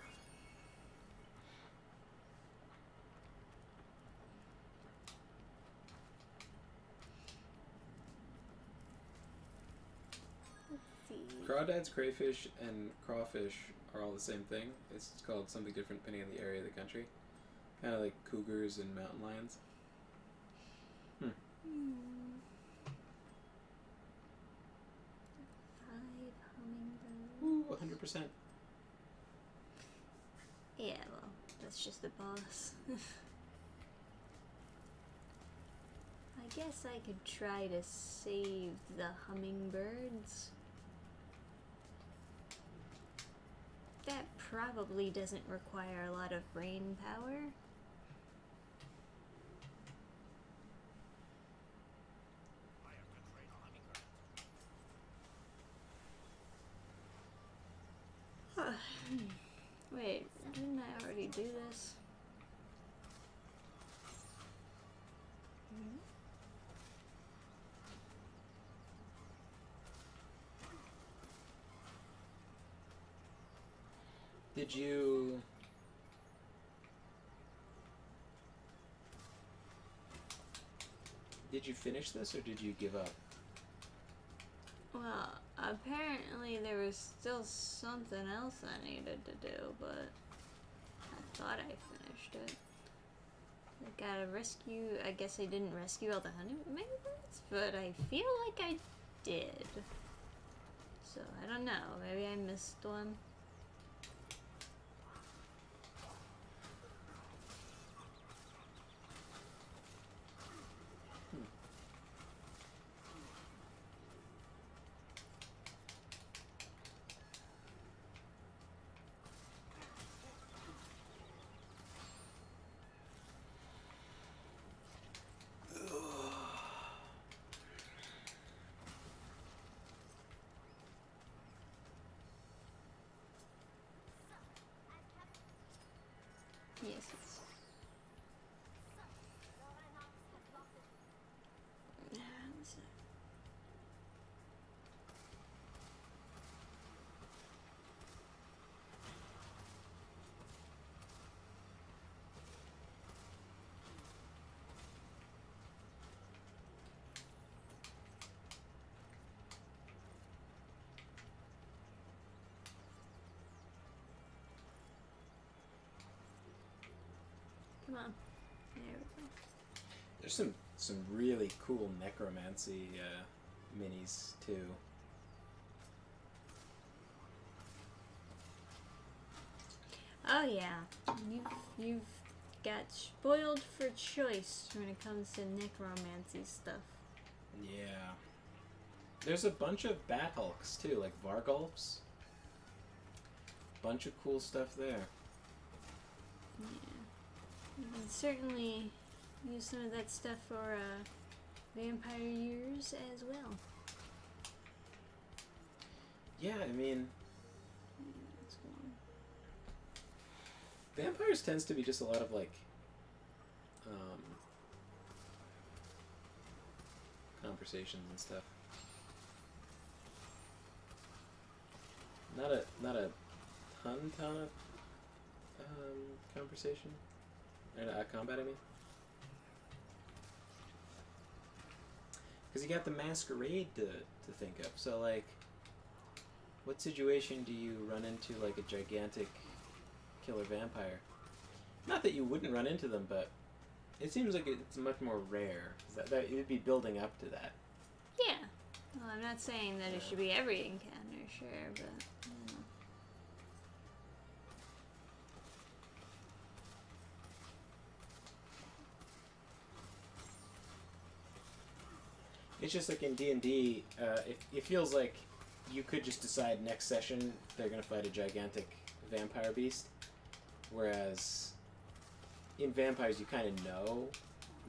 Let's see. Crawdads, crayfish, and crawfish are all the same thing. It's called something different depending on the area of the country. Kind of like cougars and mountain lions. 100%. Yeah, well, that's just the boss. I guess I could try to save the hummingbirds. That probably doesn't require a lot of brain power. Wait, didn't I already do this? Did you... Did you finish this, or did you give up? Well, apparently there was still something else I needed to do, but I thought I finished it. I gotta rescue... I guess I didn't rescue all the hummingbirds, but I feel like I did. So, I don't know. Maybe I missed one. Yes. Come on. There we go. There's some really cool necromancy minis too. Oh yeah, you've got spoiled for choice when it comes to necromancy stuff. Yeah. There's a bunch of Bat Hulks too, like Vargulfs. Bunch of cool stuff there. Yeah. You can certainly use some of that stuff for vampire years as well. Yeah, I mean, That's cool. vampires tends to be just a lot of like conversations and stuff. Not a ton of conversation or combat. I mean, because you got the masquerade to think of. So like, what situation do you run into like a gigantic killer vampire? Not that you wouldn't run into them, but it seems like it's much more rare. That it'd be building up to that. Yeah. Well, I'm not saying that it should be every encounter, sure, but you know. It's just like in D&D, it feels like you could just decide next session they're gonna fight a gigantic vampire beast, whereas in vampires you kind of know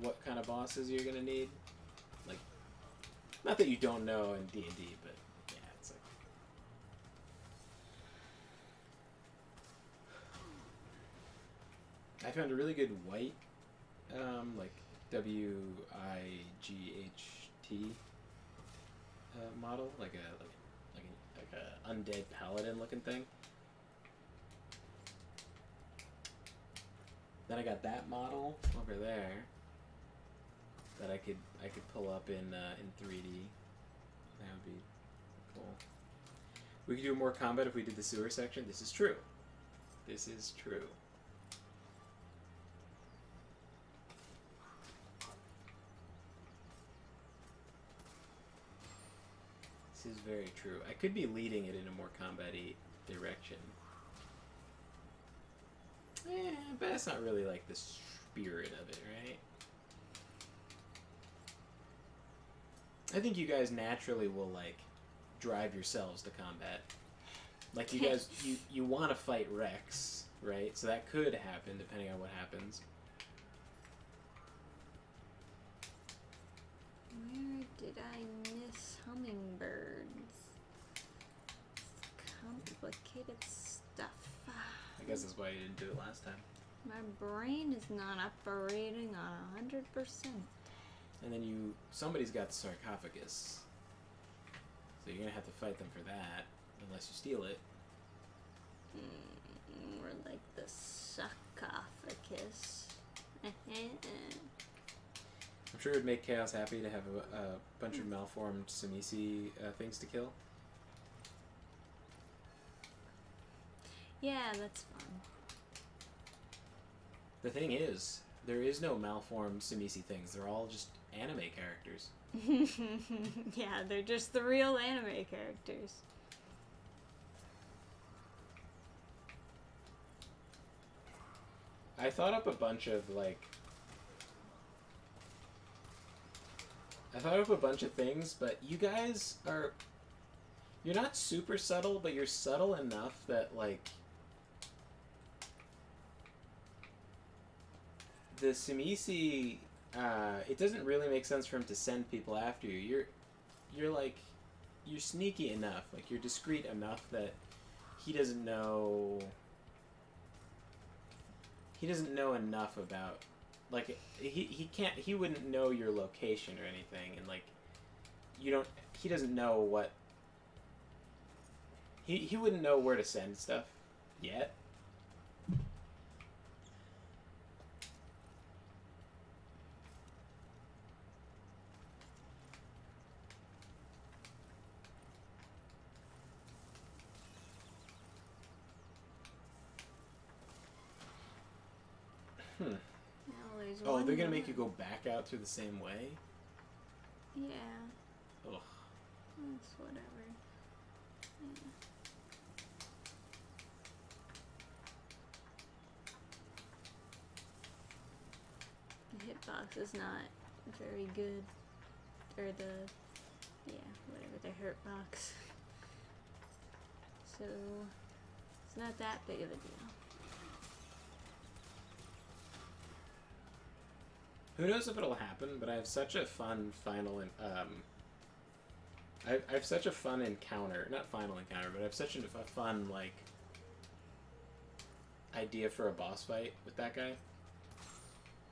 what kind of bosses you're gonna need. Like, not that you don't know in D&D, but yeah, it's like. I found a really good white, like WIGHT model, like a undead paladin looking thing. Then I got that model over there that I could pull up in 3D. That would be cool. We could do more combat if we did the sewer section. This is true. This is true. This is very true. I could be leading it in a more combat-y direction. But that's not really like the spirit of it, right? I think you guys naturally will like drive yourselves to combat. Like you guys, you want to fight Rex, right? So that could happen depending on what happens. Where did I miss hummingbirds? Complicated stuff. I guess that's why you didn't do it last time. My brain is not operating on 100%. And then somebody's got the sarcophagus. So you're gonna have to fight them for that, unless you steal it. More like the sarcophagus. I'm sure it would make Chaos happy to have a bunch of malformed Simisi things to kill. Yeah, that's fun. The thing is, there is no malformed Simisi things. They're all just anime characters. Yeah, they're just the real anime characters. I thought up a bunch of things, but you guys are... You're not super subtle, but you're subtle enough that, like... The Simisi, it doesn't really make sense for him to send people after you. You're sneaky enough, like, you're discreet enough that he doesn't know enough about, like, he wouldn't know your location or anything, and, like, he doesn't know what, he wouldn't know where to send stuff yet. Well, there's Oh, one they're gonna more. make you go back out through the same way? Yeah, Ugh. that's whatever. Yeah. The hitbox is not very good. Or the Yeah, whatever, the hurt box. So, it's not that big of a deal. Who knows if it'll happen, but I have such a fun final, I have such a fun encounter, not final encounter, but I have such a fun, like, idea for a boss fight with that guy.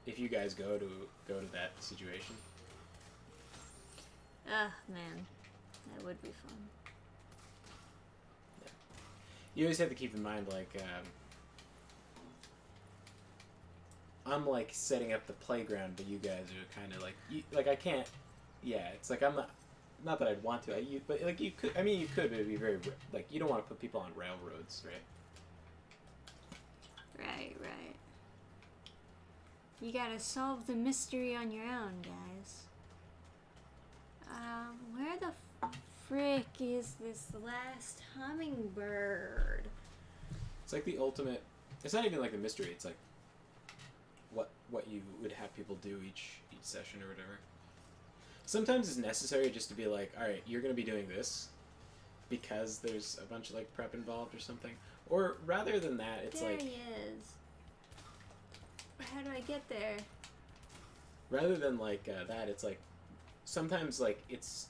If you guys go to that situation. Ah, man. That would be fun. Yeah. You always have to keep in mind, like, I'm, like, setting up the playground, but you guys are kind of, like, I can't, yeah, it's like, I'm not that I'd want to, but, like, you could, I mean, you could, but it'd be very, like, you don't want to put people on railroads, right? Right. You gotta solve the mystery on your own, guys. Where the frick is this last hummingbird? It's like the ultimate, it's not even like a mystery, it's like what you would have people do each session or whatever. Sometimes it's necessary just to be like, alright, you're going to be doing this because there's a bunch of like prep involved or something. Or rather than that, it's there like... There he is. How do I get there? Rather than like that, it's like, sometimes like it's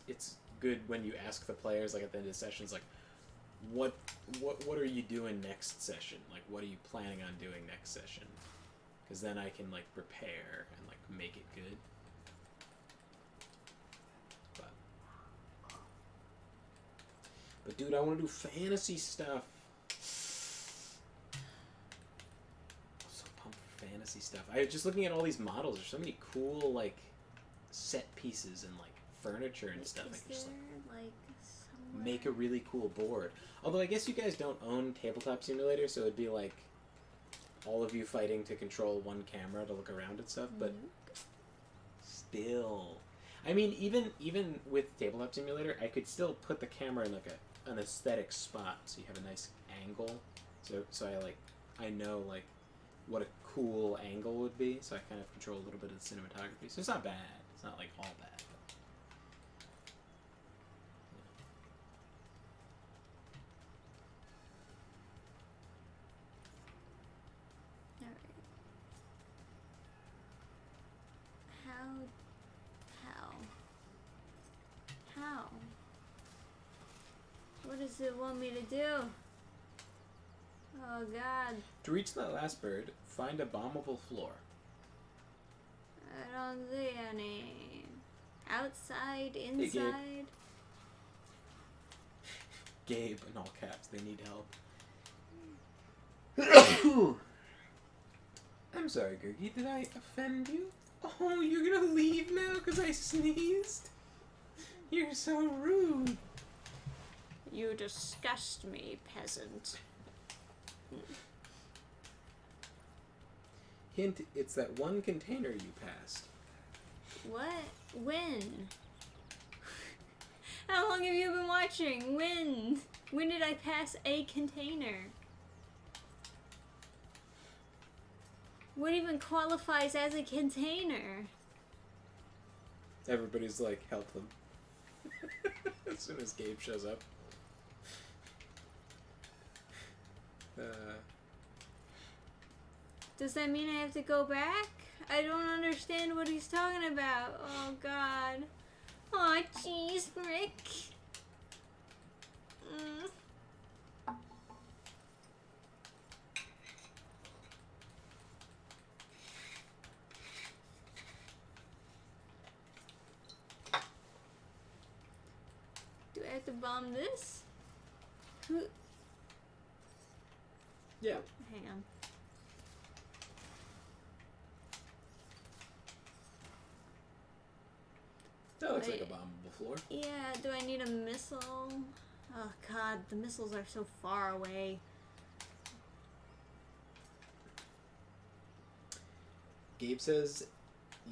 good when you ask the players like at the end of the sessions like, what are you doing next session? Like, what are you planning on doing next session? Because then I can like prepare and like make it good. But dude, I want to do fantasy stuff. I'm so pumped for fantasy stuff. I was just looking at all these models. There's so many cool like set pieces and like furniture and stuff. I can just like make a really cool board. Although I guess you guys don't own Tabletop Simulator, so it'd be like all of you fighting to control one camera to look around and stuff. But still, I mean, even with Tabletop Simulator, I could still put the camera in like an aesthetic spot, so you have a nice angle. So I know like what a cool angle would be. So I kind of control a little bit of the cinematography. So it's not bad. It's not like all bad. How? What does it want me to do? Oh God. To reach that last bird, find a bombable floor. I don't see any. Outside, inside? Gabe, in all caps, they need help. I'm sorry, Gergie, did I offend you? Oh, you're gonna leave now because I sneezed? You're so rude. You disgust me, peasant. Hint, it's that one container you passed. What? When? How long have you been watching? When? When did I pass a container? What even qualifies as a container? Everybody's like, help them. As soon as Gabe shows up. Does that mean I have to go back? I don't understand what he's talking about. Oh God. Aw, jeez, Rick. Do I have to bomb this? Who? Yeah. Hang on. That looks like a bombable floor. Yeah, do I need a missile? Oh God, the missiles are so far away. Gabe says,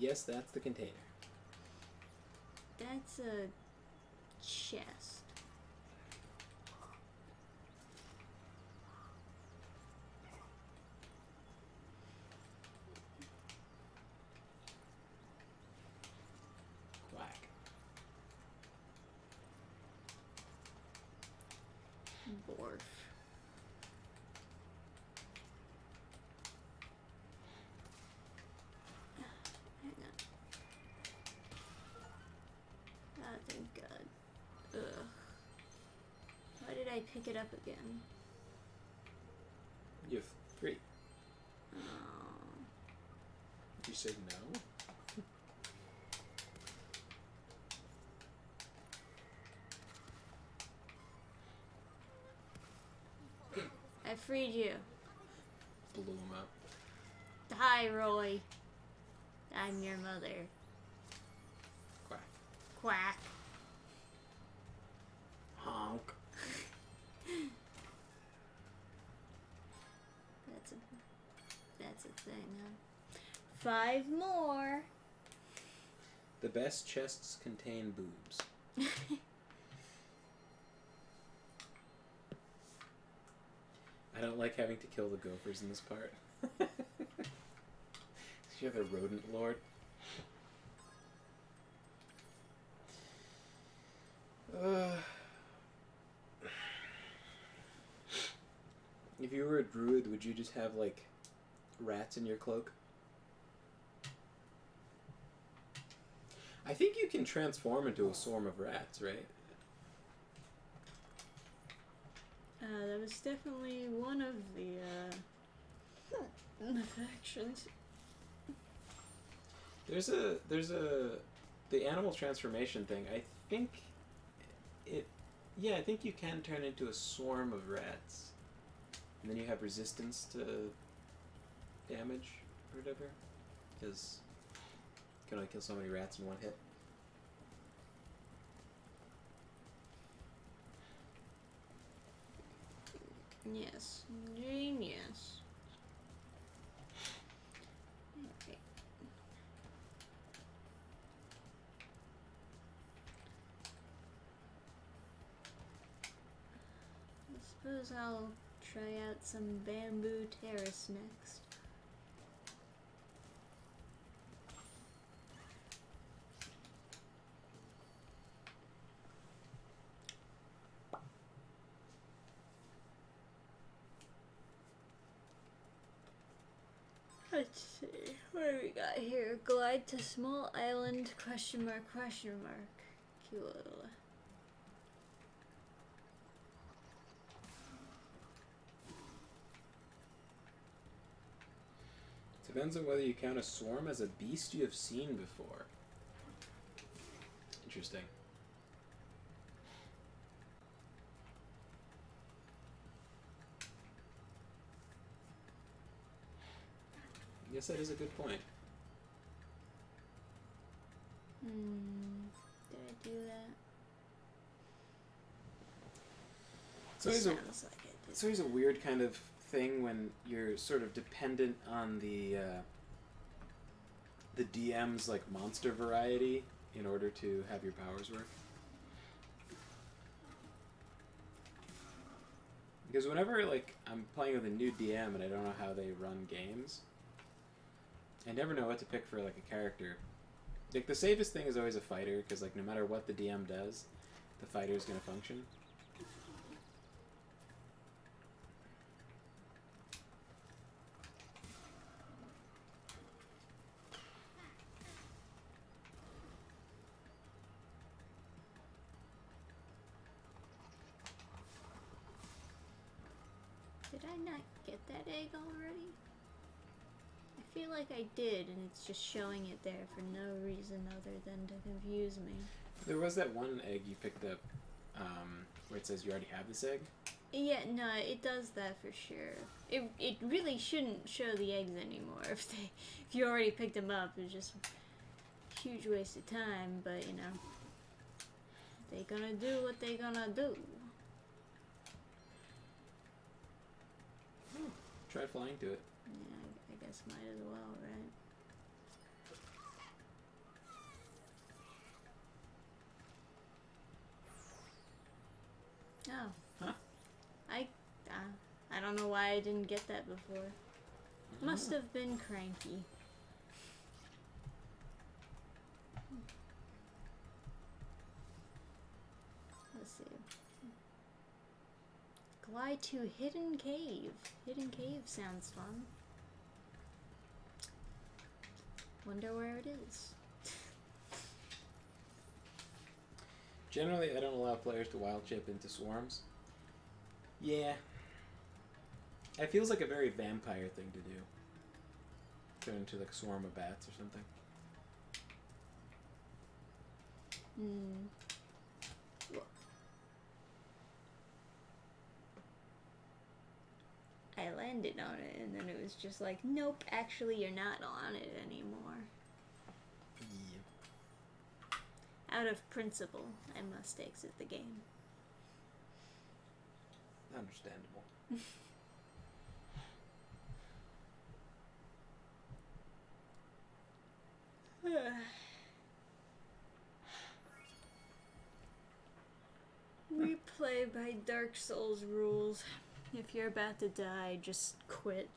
yes, that's the container. That's a chest. Quack. Borf. Hang on. Oh, thank God. Ugh. Why did I pick it up again? You have 3. Oh. You said no? I freed you. Blew him up. Hi, Roy. I'm your mother. Quack. Quack. Honk. That's a thing, huh? 5 more. The best chests contain boobs. I don't like having to kill the gophers in this part. You're the rodent lord. If you were a druid, would you just have, like, rats in your cloak? I think you can transform into a swarm of rats, right? That was definitely one of the factions. There's the animal transformation thing. I think I think you can turn into a swarm of rats, and then you have resistance to damage or whatever, because you can only kill so many rats in one hit. Yes, genius. Okay. I suppose I'll try out some bamboo terrace next. Let's see, what do we got here? Glide to small island, question mark, Cool. Depends on whether you count a swarm as a beast you have seen before. Interesting. I guess that is a good point. Did I do that? Sounds like I did. It's always a weird kind of thing when you're sort of dependent on the DM's like monster variety in order to have your powers work. Because whenever like I'm playing with a new DM and I don't know how they run games, I never know what to pick for like a character. Like the safest thing is always a fighter, because like no matter what the DM does, the fighter is going to function. Did I not get that egg already? I feel like I did, and it's just showing it there for no reason other than to confuse me. There was that one egg you picked up where it says you already have this egg. Yeah, no, it does that for sure. It really shouldn't show the eggs anymore if you already picked them up. It's just a huge waste of time, but you know, they gonna do what they gonna do. Try flying to it. Yeah, I guess might as well, right? Oh. Huh? I don't know why I didn't get that before. Must have been cranky. Let's see. Why to Hidden Cave? Hidden Cave sounds fun. Wonder where it is. Generally, I don't allow players to wild chip into swarms. Yeah. It feels like a very vampire thing to do. Turn into like a swarm of bats or something. Hmm. I landed on it, and then it was just like, nope, actually you're not on it anymore. Yeah. Out of principle, I must exit the game. Understandable. We play by Dark Souls rules. If you're about to die, just quit.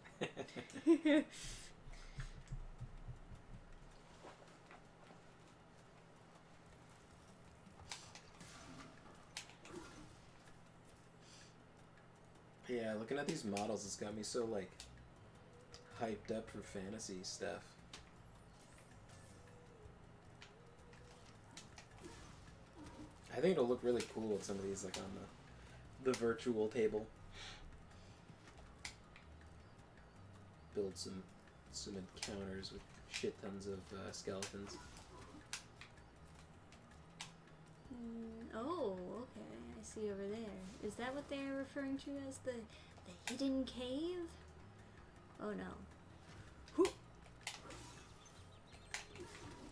Yeah, looking at these models, it's got me so, like, hyped up for fantasy stuff. I think it'll look really cool with some of these, like, on the virtual table. Build some encounters with shit tons of skeletons. Oh, okay. I see over there. Is that what they're referring to as the hidden cave? Oh no. Whew.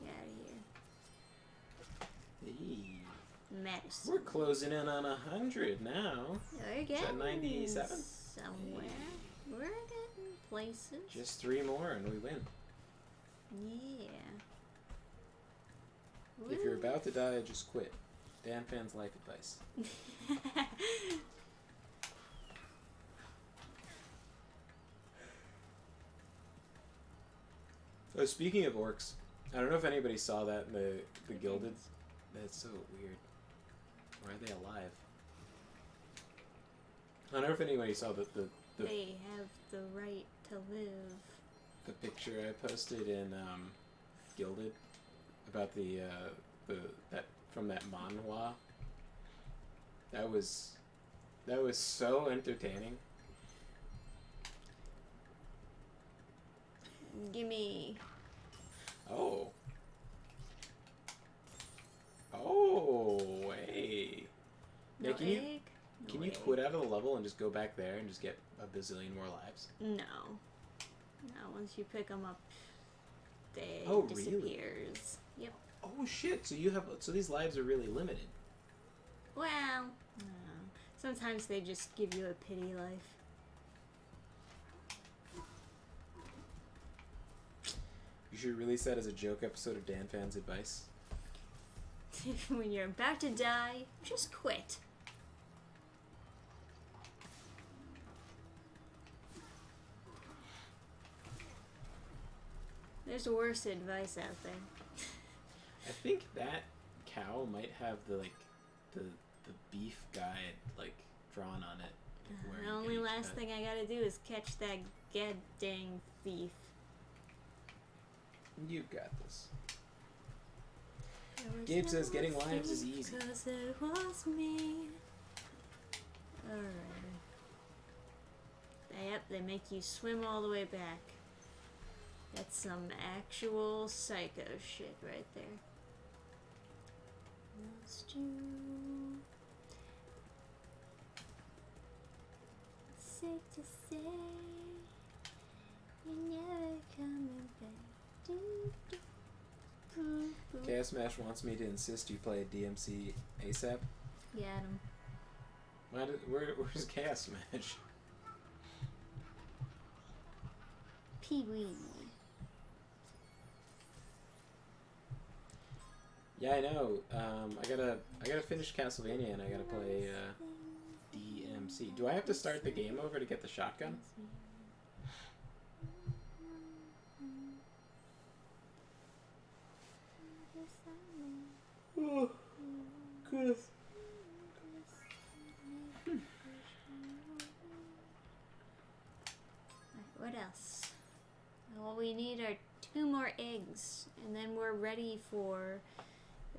Get out of here. Eee. Medicine. We're closing in on 100 now. We're Is getting that 97? somewhere. We're getting places. Just 3 more and we win. Yeah. If you're about to die, just quit. Dannphan's life advice. Oh, speaking of orcs, I don't know if anybody saw that in the Gilded. That's so weird. Why are they alive? I don't know if anybody saw the They have the right to live. the picture I posted in Gilded about the that from that manhwa. That was so entertaining. Gimme. Oh. Oh, hey. No Yeah, can you egg? No can you egg. quit out of the level and just go back there and just get a bazillion more lives? No. No, once you pick them up, they Oh, really? disappears. Yep. Oh shit! So these lives are really limited. Well, no. Sometimes they just give you a pity life. You should release that as a joke episode of Dannphan's advice. When you're about to die, just quit. There's worse advice out there. I think that cow might have the beef guide like drawn on it. where The you only can each last cut. thing I gotta do is catch that god dang thief. You got this. There was Gabe says no getting lives is thief, easy. 'cause it was me. Alright. Yep, they make you swim all the way back. That's some actual psycho shit right there. Lost you. Safe to say, you're never coming back. Do, do, do, do. Chaos Smash wants me to insist you play DMC ASAP. Yeah, Adam. Where's Chaos Smash? Pee-wee. Yeah, I know. I gotta finish Castlevania and I gotta play DMC. Do I have to start the game over to get the shotgun? Oh, good. ready for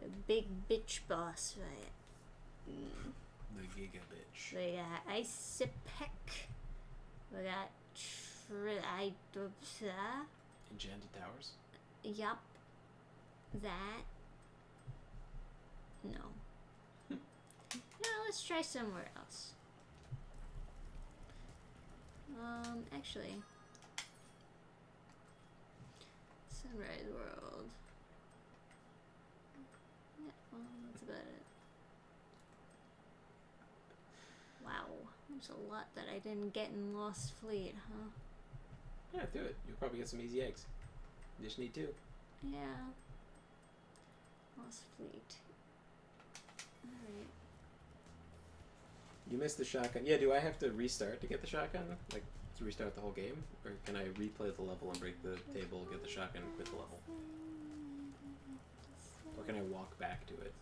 a big bitch boss fight. The Giga Bitch. We got Icepec. We got Enchanted Towers? Yup. That. No. No, let's try somewhere else. Actually. Sunrise World. Yeah, well, that's about it. Wow. There's a lot that I didn't get in Lost Fleet, huh? Yeah, do it. You'll probably get some easy eggs. You just need 2. Yeah. Lost Fleet. Alright. You missed the shotgun. Yeah, do I have to restart to get the shotgun? Like, to restart the whole game? Or can I replay the level and break the table, get the shotgun, and quit the level? Or can I walk back to it?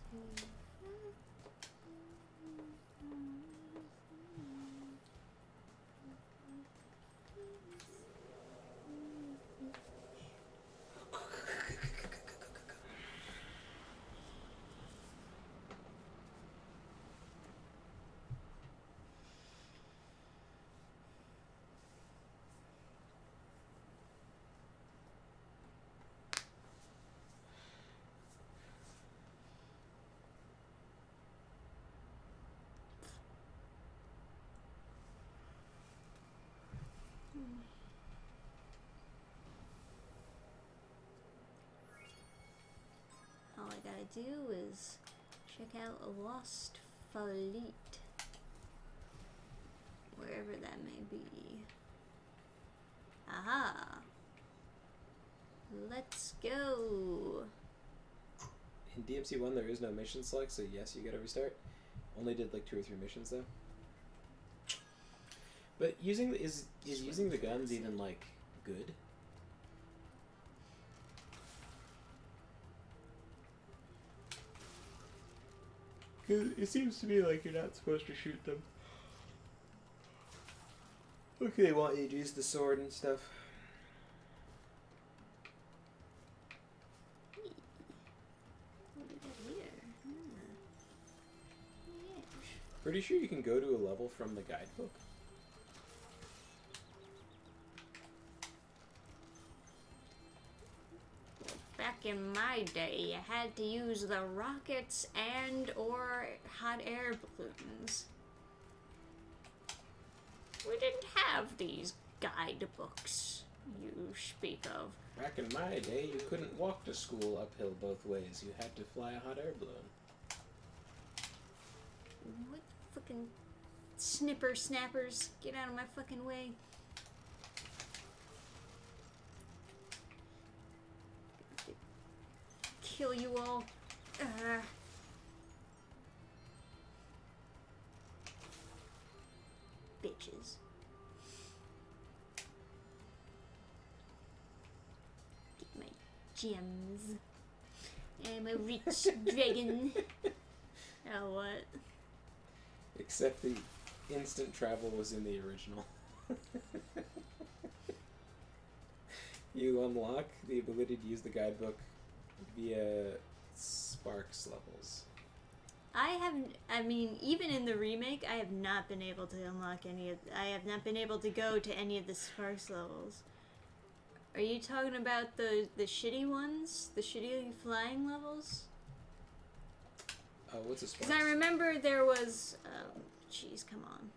All I gotta do is check out a Lost Fleet. Wherever that may be. Aha! Let's go! In DMC1 there is no mission select, so yes, you gotta restart. Only did like 2 or 3 missions though. But using the, is using the guns even like good? Cause it seems to me like you're not supposed to shoot them. Okay, they want you to use the sword and stuff. What do we got here? Yes. Pretty sure you can go to a level from the guidebook. Back in my day, you had to use the rockets and or hot air balloons. We didn't have these guidebooks you speak of. Back in my day, you couldn't walk to school uphill both ways. You had to fly a hot air balloon. What fucking snipper snappers? Get out of my fucking way. Kill you all. Bitches. Get my gems. I'm a rich dragon. Oh, what? Except the instant travel was in the original. You unlock the ability to use the guidebook via Sparks levels. I mean, even in the remake, I have not been able to unlock any of, I have not been able to go to any of the Sparks levels. Are you talking about the shitty ones? The shitty flying levels? Oh, what's a Sparks? Because I remember there was, jeez, come on.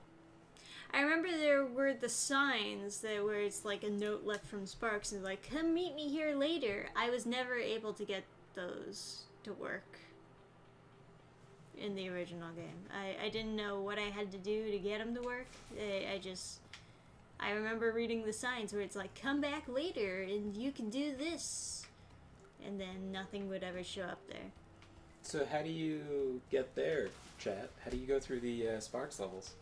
I remember there were the signs that where it's like a note left from Sparks and like, come meet me here later. I was never able to get those to work in the original game. I didn't know what I had to do to get them to work. I remember reading the signs where it's like, come back later and you can do this. And then nothing would ever show up there. So how do you get there, chat? How do you go through the Sparks levels?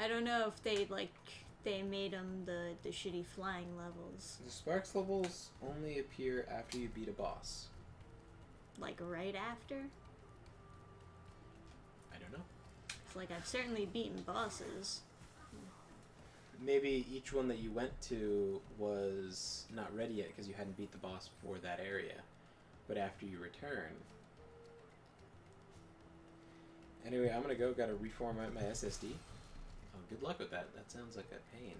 I don't know if they made them the shitty flying levels. The Sparks levels only appear after you beat a boss. Like right after? I don't know. It's like I've certainly beaten bosses. maybe each one that you went to was not ready yet because you hadn't beat the boss for that area. But after you return... Anyway, I'm gonna go. Gotta reformat my SSD. Oh, good luck with that. That sounds like a pain.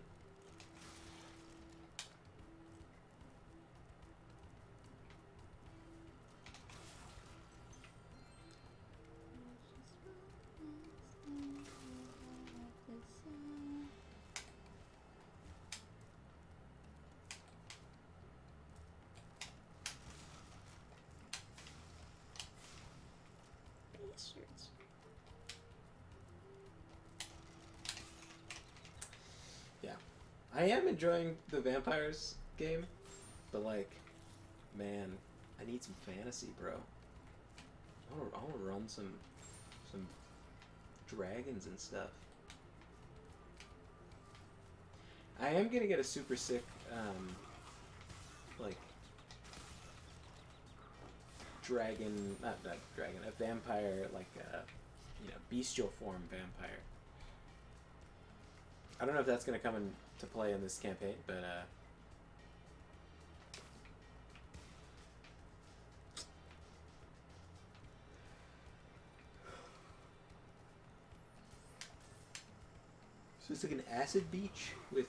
Bastards. I am enjoying the vampires game, but like, man, I need some fantasy, bro. I wanna run some dragons and stuff. I am gonna get a super sick, like, dragon, not dragon, a vampire, like, bestial form vampire. I don't know if that's gonna come into play in this campaign, but, so it's like an acid beach with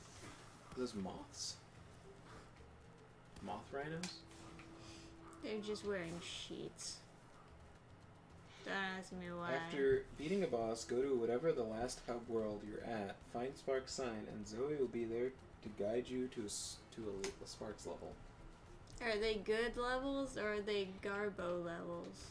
those moths? Moth rhinos? They're just wearing sheets. Don't ask me why. After beating a boss, go to whatever the last hub world you're at, find Spark's sign, and Zoe will be there to guide you to a Spark's level. Are they good levels or are they Garbo levels?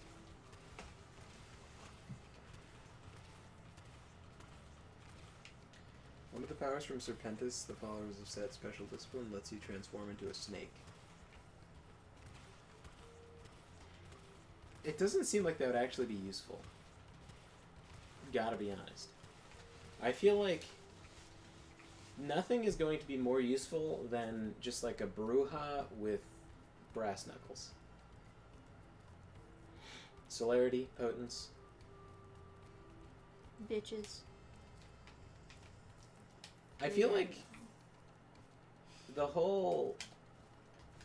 One of the powers from Serpentis, the followers of Set Special Discipline, lets you transform into a snake. It doesn't seem like that would actually be useful. Gotta be honest. I feel like nothing is going to be more useful than just like a Bruja with brass knuckles. Celerity, potence. Bitches. I feel like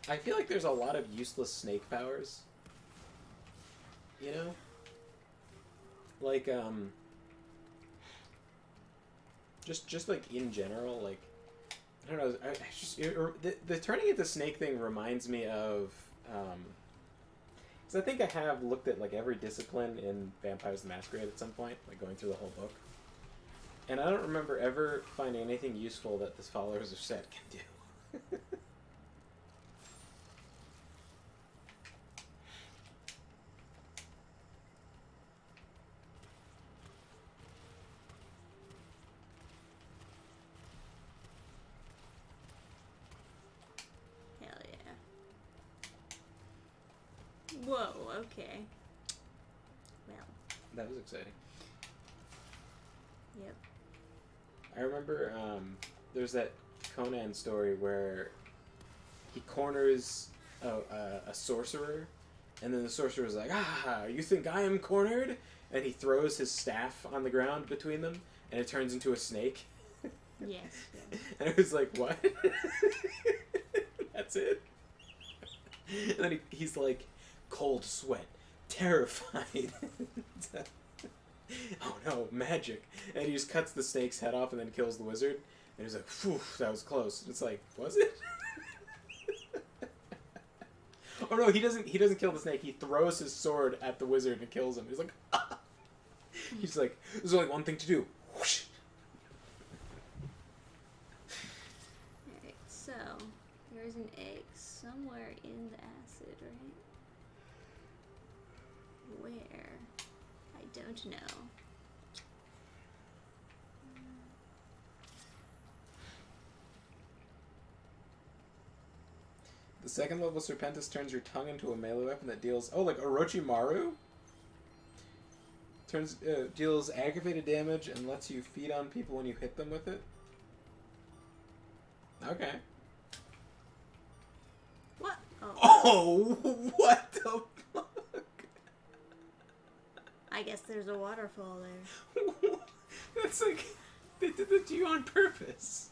I feel like there's a lot of useless snake powers. You know? Like, just like in general, like, I don't know, the turning into snake thing reminds me of, because I think I have looked at, like, every discipline in Vampires the Masquerade at some point, like, going through the whole book. And I don't remember ever finding anything useful that the followers of Set can do. Hell yeah. Whoa, okay. Well. That was exciting. Yep. I remember there's that Conan story where he corners a sorcerer, and then the sorcerer's like, "Ah, you think I am cornered?" And he throws his staff on the ground between them, and it turns into a snake. Yes. And it was like, what? That's it? And then he's like, cold sweat, terrified. Oh no, magic. And he just cuts the snake's head off and then kills the wizard. And he's like, phew, that was close. And it's like, was it? Oh no, he doesn't kill the snake. He throws his sword at the wizard and kills him. He's like, ah. He's like, there's only one thing to do. Whoosh. Alright, so there's an egg somewhere in the acid, right? Where? I don't know. The second level Serpentis turns your tongue into a melee weapon that deals... Oh, like Orochimaru? Deals aggravated damage and lets you feed on people when you hit them with it? Okay. What? Oh. Oh, what the fuck? I guess there's a waterfall there. That's like... They did that to you on purpose.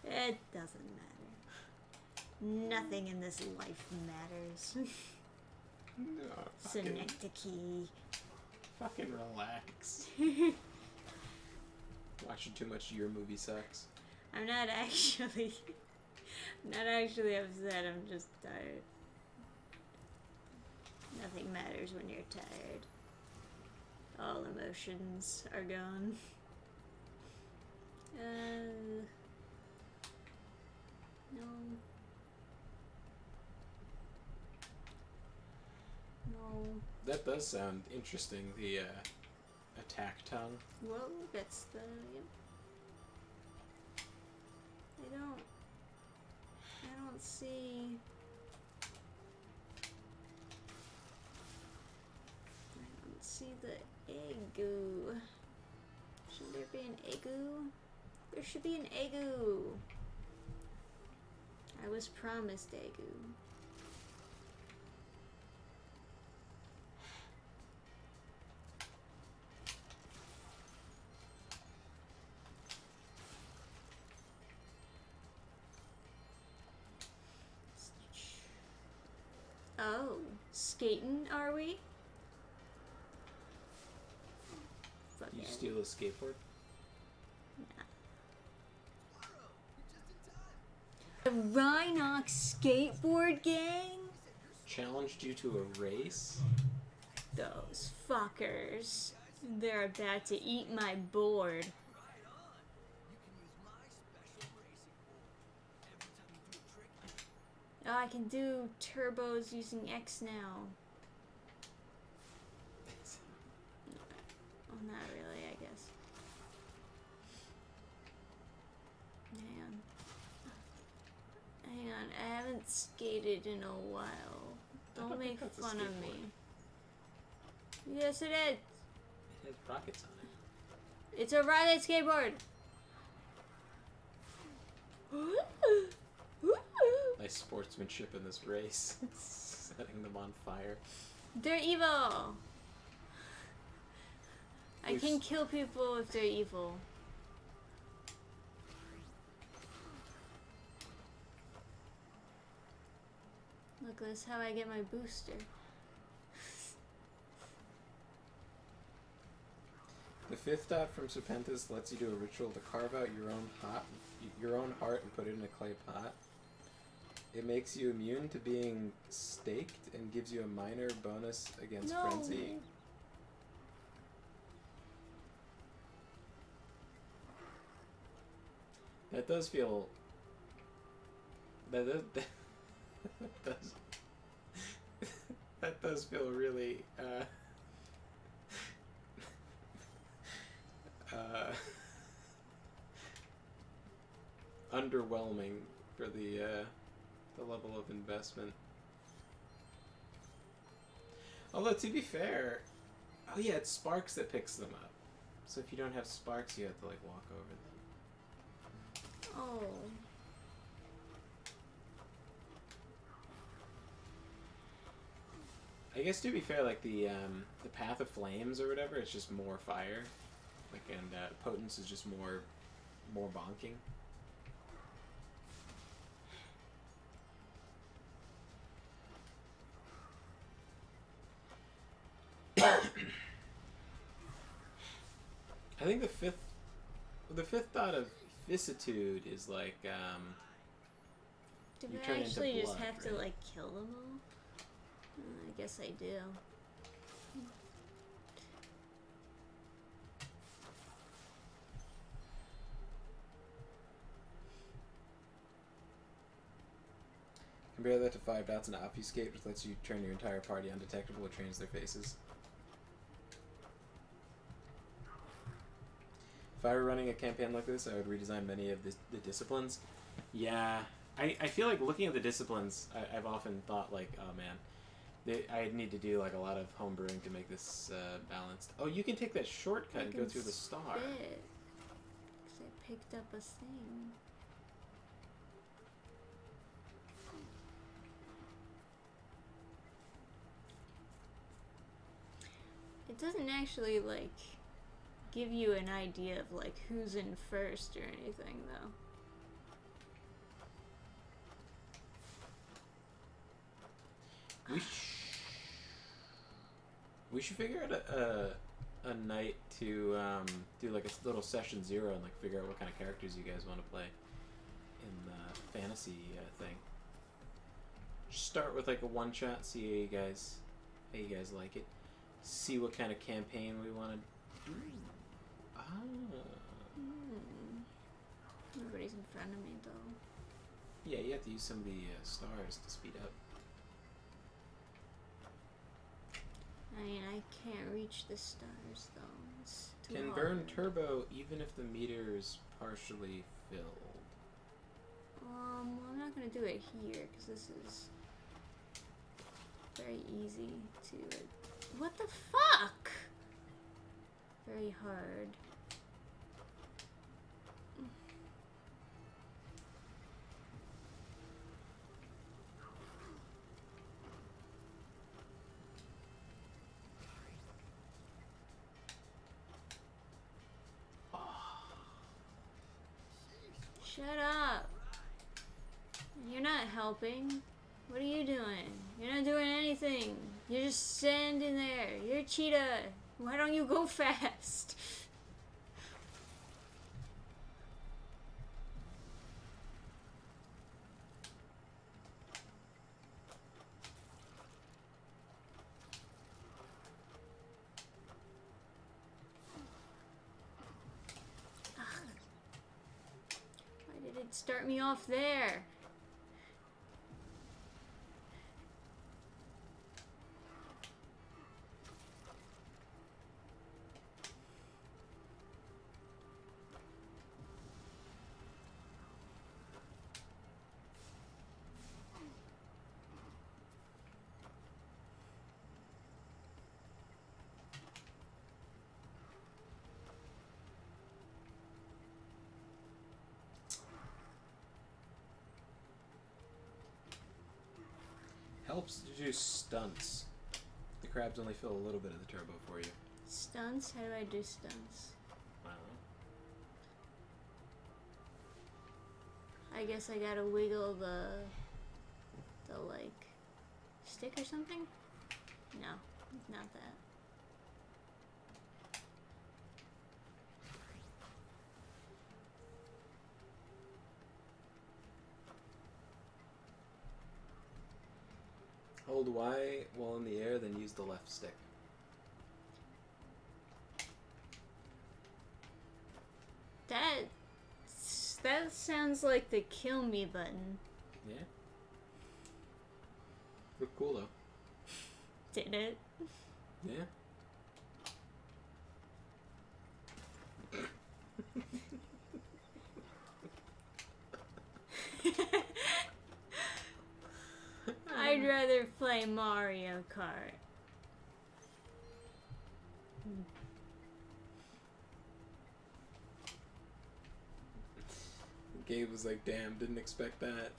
It doesn't matter. Nothing in this life matters. No, Synecdoche. fucking relax. Watching too much your movie sucks. I'm not actually upset, I'm just tired. Nothing matters when you're tired. All emotions are gone. No. No. That does sound interesting, the attack tongue. Well, that's the, yep. I don't see... I don't see the egu. Should there be an egu? There should be an egu. I was promised egu. Oh, skating, are we? Fuck You yeah. steal a skateboard? The Rhinox skateboard gang? Challenged you to a race? Those fuckers. They're about to eat my board. Oh, I can do turbos using X now. Oh, not really, I guess. Hang on, I haven't skated in a while. Don't make That's a fun of skateboard. me. Yes, it is. It has rockets on it. It's a rocket skateboard. Nice sportsmanship in this race. Setting them on fire. They're evil. I We've can s- kill people if they're evil. Look, that's how I get my booster. The fifth dot from Serpentis lets you do a ritual to carve out your own heart and put it in a clay pot. It makes you immune to being staked and gives you a minor bonus against No. frenzy. That does feel. That does. That does feel really. Underwhelming for the level of investment. Although to be fair, oh yeah, it's sparks that picks them up. So if you don't have sparks, you have to like walk over them. Oh. I guess to be fair, like the path of flames or whatever, it's just more fire, like, and potence is just more bonking. I think the fifth dot of vicissitude is like Do You we turn into actually just blood, have to right? like kill them all? I guess I do. compare that to 5 dots and obfuscate, which lets you turn your entire party undetectable or change their faces. If I were running a campaign like this, I would redesign many of the disciplines. Yeah, I feel like looking at the disciplines, I've often thought like, oh man, I need to do like a lot of homebrewing to make this balanced. Oh, you can take that shortcut and go through the star. Spit. 'Cause I picked up a thing. It doesn't actually like give you an idea of like who's in first or anything though. We should figure out a night to do like a little session 0 and like figure out what kind of characters you guys want to play in the fantasy thing. Just start with like a one shot, see how you guys like it. See what kind of campaign we want to do. Everybody's in front of me though. Yeah, you have to use some of the stars to speed up. I mean, I can't reach the stars though. It's too Can hard. burn turbo even if the meter is partially filled. Well, I'm not gonna do it here because this is very easy to. What the fuck? Very hard. Shut up. You're not helping. What are you doing? You're not doing anything. You're just standing there. You're a cheetah. Why don't you go fast? Why did it start me off there? Helps to do stunts. The crabs only fill a little bit of the turbo for you. Stunts? How do I do stunts? I don't know. I guess I gotta wiggle the like stick or something? No, not that. Hold Y while in the air, then use the left stick. That sounds like the kill me button. Yeah. Look cool though. Did it? Yeah. I'd rather play Mario Kart. Gabe was like, damn, didn't expect that.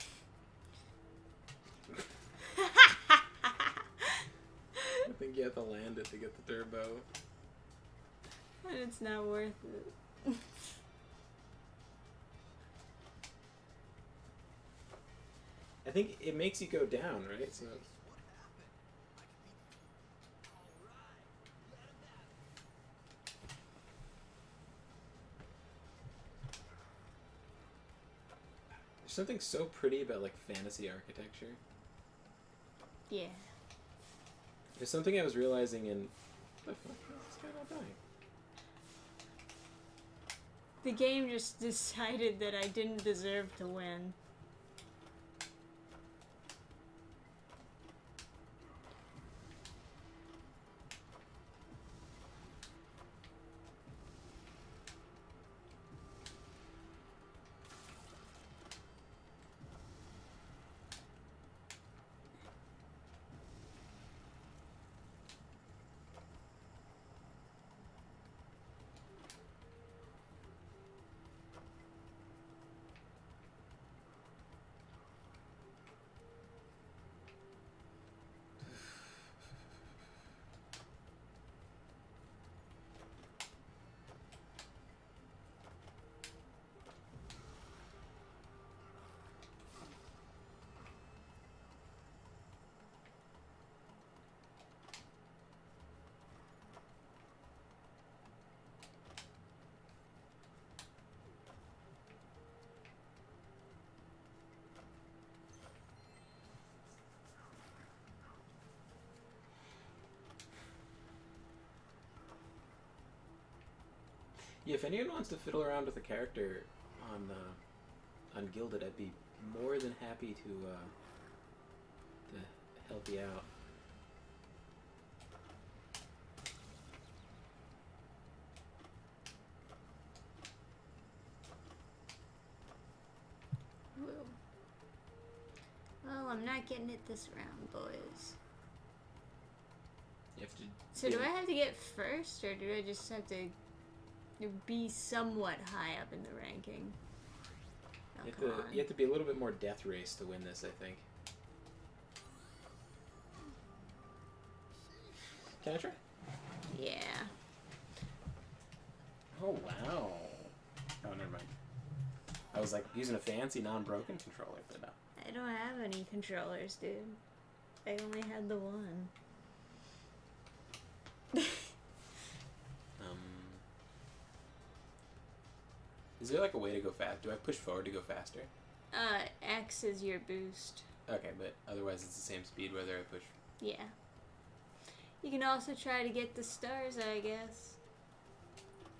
I think you have to land it to get the turbo. And it's not worth it. I think it makes you go down, right? So there's something so pretty about like fantasy architecture. Yeah. There's something I was realizing in the fuck is this guy not dying? The game just decided that I didn't deserve to win. Yeah, if anyone wants to fiddle around with a character on Gilded, I'd be more than happy to help you out. Whoa. Well, I'm not getting it this round, boys. You have to. So do I have to get first, or do I just have to be somewhat high up in the ranking? Oh, You have to be a little bit more death race to win this, I think. Can I try? Yeah. Oh, wow. Oh, never mind. I was like using a fancy non-broken controller, but no. I don't have any controllers, dude. I only had the one. Is there like a way to go fast? Do I push forward to go faster? X is your boost. Okay, but otherwise it's the same speed whether I push. Yeah. You can also try to get the stars, I guess.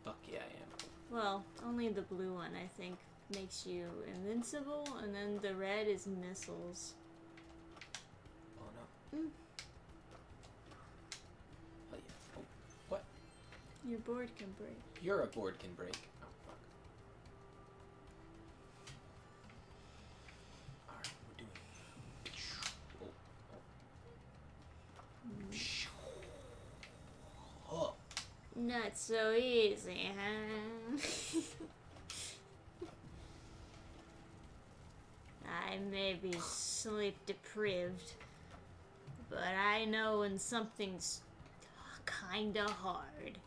Fuck yeah, I am. Well, only the blue one, I think, makes you invincible, and then the red is missiles. Oh no. Mm. Oh yeah. Oh, what? Your board can break. Your board can break. Oh fuck. Alright, we're doing it. Oh. Oh. Not so easy, huh? I may be sleep deprived, but I know when something's kinda hard.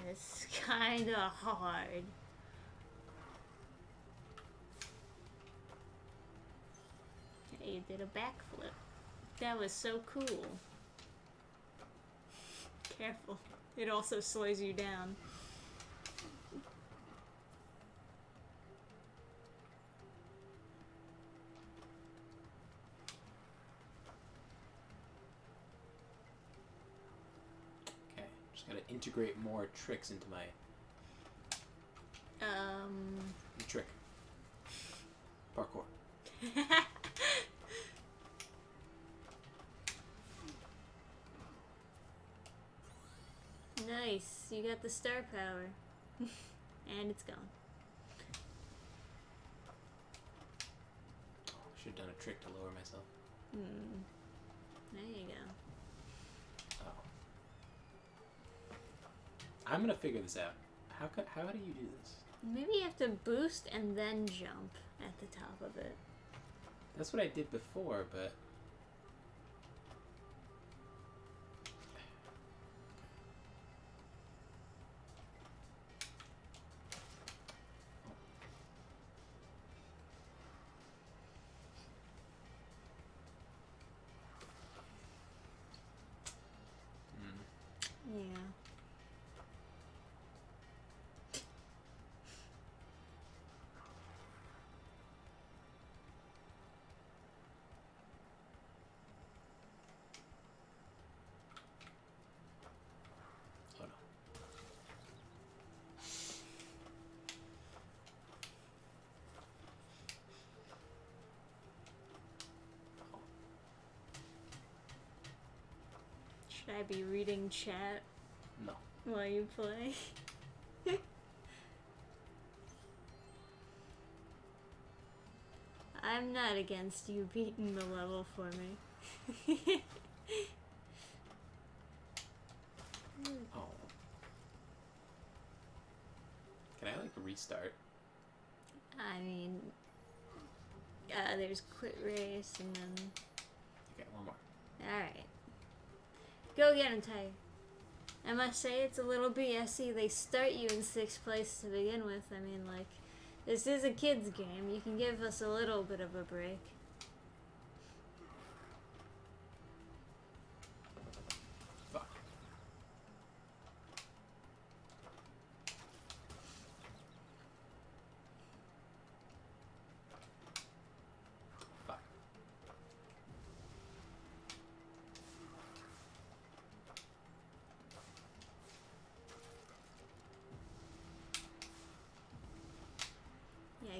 It's kinda hard. Hey, you did a backflip. That was so cool. Careful. It also slows you down. Okay, just gotta integrate more tricks into my trick. Parkour. Nice, you got the star power. And it's gone. Oh, I should have done a trick to lower myself. There you go. Oh. I'm gonna figure this out. How do you do this? Maybe you have to boost and then jump at the top of it. That's what I did before, but... Yeah. Oh no. Should I be reading chat No. while you play? I'm not against you beating the level for me. Oh. Can I, like, restart? I mean, there's quit race and then... Okay, one more. Alright. Go get him, Tiger. I must say, it's a little BSy. They start you in 6th place to begin with. I mean, like, this is a kid's game. You can give us a little bit of a break. Fuck. Fuck.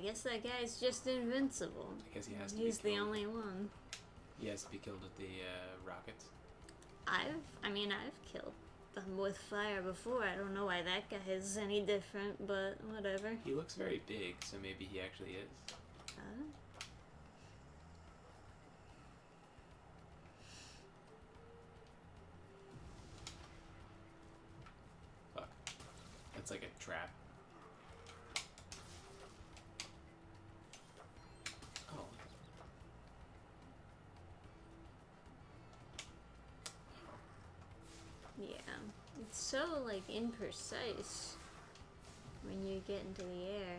guess that guy's just invincible. I guess he has to He's be the killed. only one. He has to be killed with the rockets. I've killed them with fire before. I don't know why that guy is any different, but whatever. He looks very big, so maybe he actually is. Fuck. That's like a trap. Oh. Yeah. It's so, like, imprecise when you get into the air.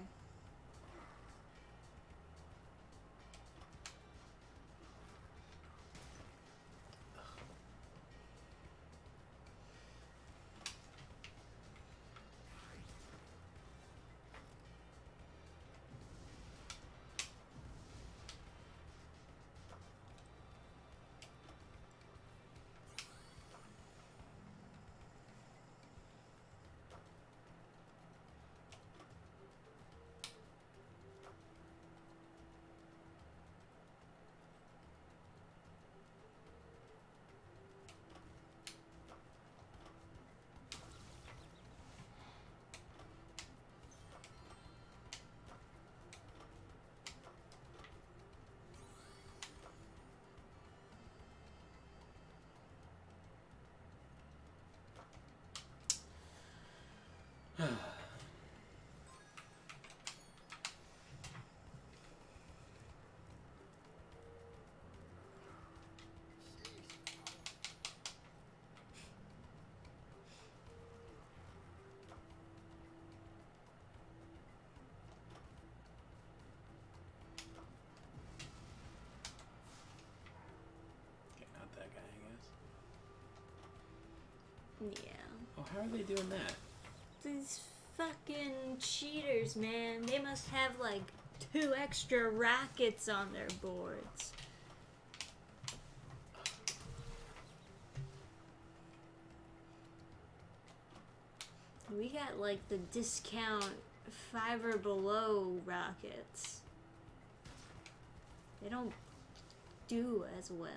Okay, not that guy, I guess. Yeah. Oh, how are they doing that? These fucking cheaters, man. They must have, like, 2 extra rockets on their boards. We got, like, the discount 5 or below rockets. They don't do as well.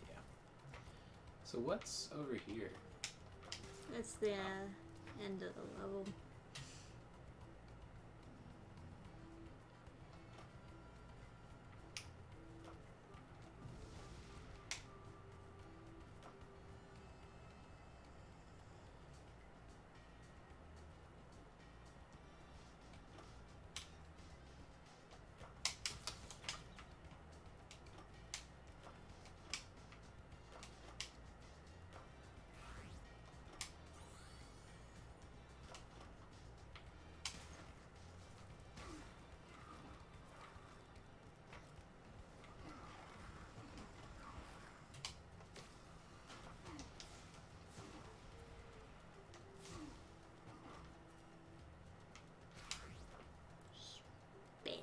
Yeah. So what's over here? That's the end of the level. Bad.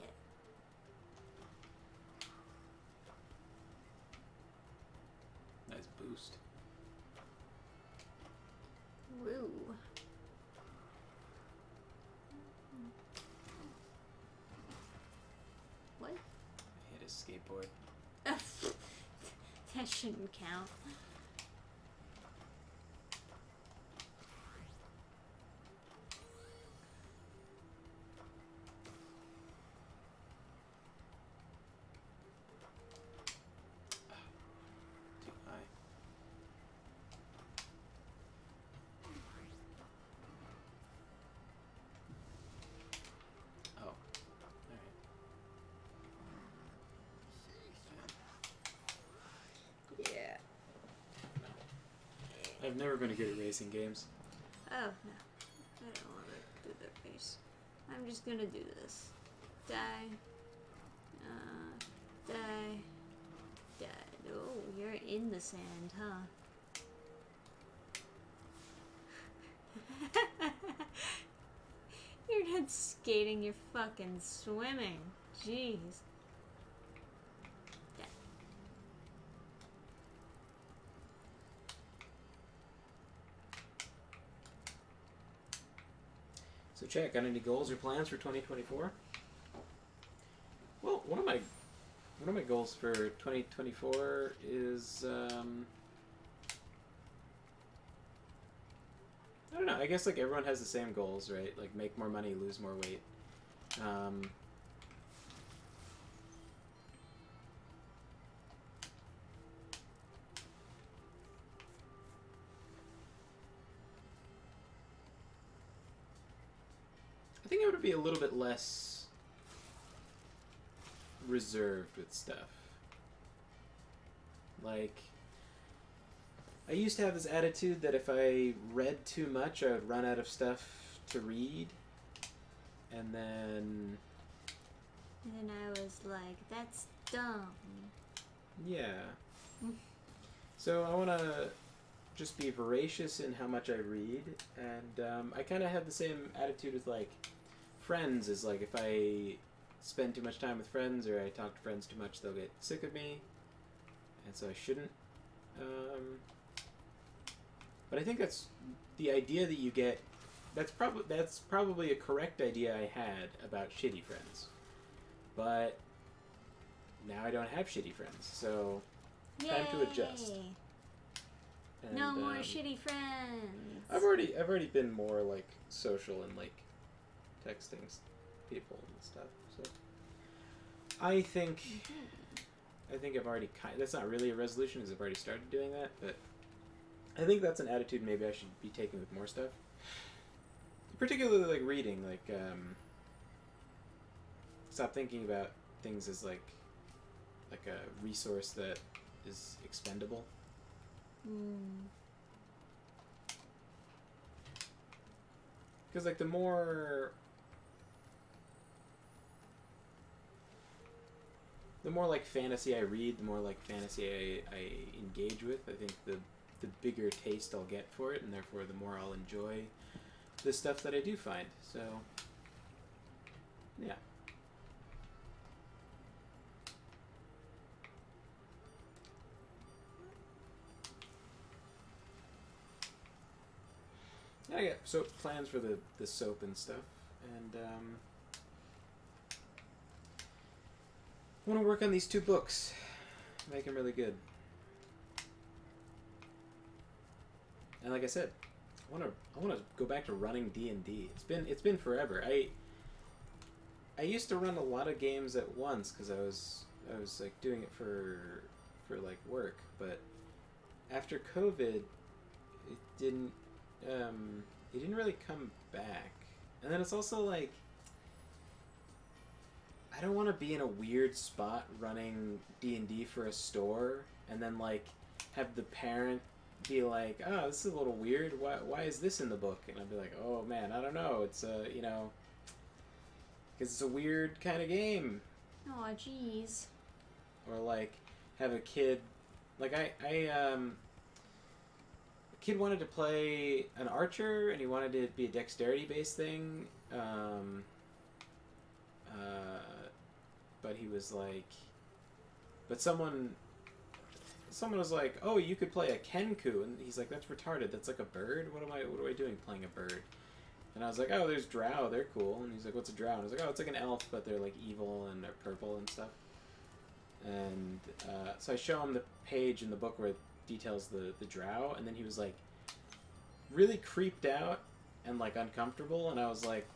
Nice boost. Woo. What? Hit his skateboard. That shouldn't count. Too high. Oh. Alright. Yeah. I've never been good at racing games. Oh, no. I don't want to do the race. I'm just gonna do this. Die. Die. Die. Oh, you're in the sand, huh? You're not skating, you're fucking swimming. Jeez. Yeah. So, Chat, got any goals or plans for 2024? Well, one of my goals for 2024 is I don't know. I guess like everyone has the same goals, right? Like make more money, lose more weight. I think I would be a little bit less reserved with stuff. Like, I used to have this attitude that if I read too much, I would run out of stuff to read. And then I was like, that's dumb. yeah. So I want to just be voracious in how much I read. And I kind of have the same attitude with, like, friends. Is like, if I spend too much time with friends or I talk to friends too much, they'll get sick of me. And so I shouldn't. But I think that's the idea that you get. That's probably a correct idea I had about shitty friends. But now I don't have shitty friends, so time to adjust. And, no more shitty friends. I've already been more like social and like texting people and stuff. So I think I've already that's not really a resolution because I've already started doing that, but I think that's an attitude maybe I should be taking with more stuff. Particularly like reading, like stop thinking about things as like a resource that is expendable. Because like the more like fantasy I read, the more like fantasy I engage with. I think the bigger taste I'll get for it, and therefore the more I'll enjoy the stuff that I do find. So yeah. Yeah, so plans for the soap and stuff, and I want to work on these 2 books, make them really good. And like I said, I want to go back to running D&D. It's been forever. I used to run a lot of games at once because I was like doing it for like work, but after COVID, it didn't really come back. And then it's also like, I don't want to be in a weird spot running D&D for a store and then like have the parent be like, oh, this is a little weird, why is this in the book? And I'd be like, oh man, I don't know, it's because it's a weird kind of game. Oh jeez. Or like have a kid, like a kid wanted to play an archer and he wanted it to be a dexterity based thing, but he was like, but someone was like, oh, you could play a kenku, and he's like, that's retarded, that's like a bird, what am I doing playing a bird? And I was like, oh, there's drow, they're cool. And he's like, what's a drow? And I was like, oh, it's like an elf, but they're like evil and they're purple and stuff. And so I show him the page in the book where it details the drow, and then he was like really creeped out and like uncomfortable, and I was like,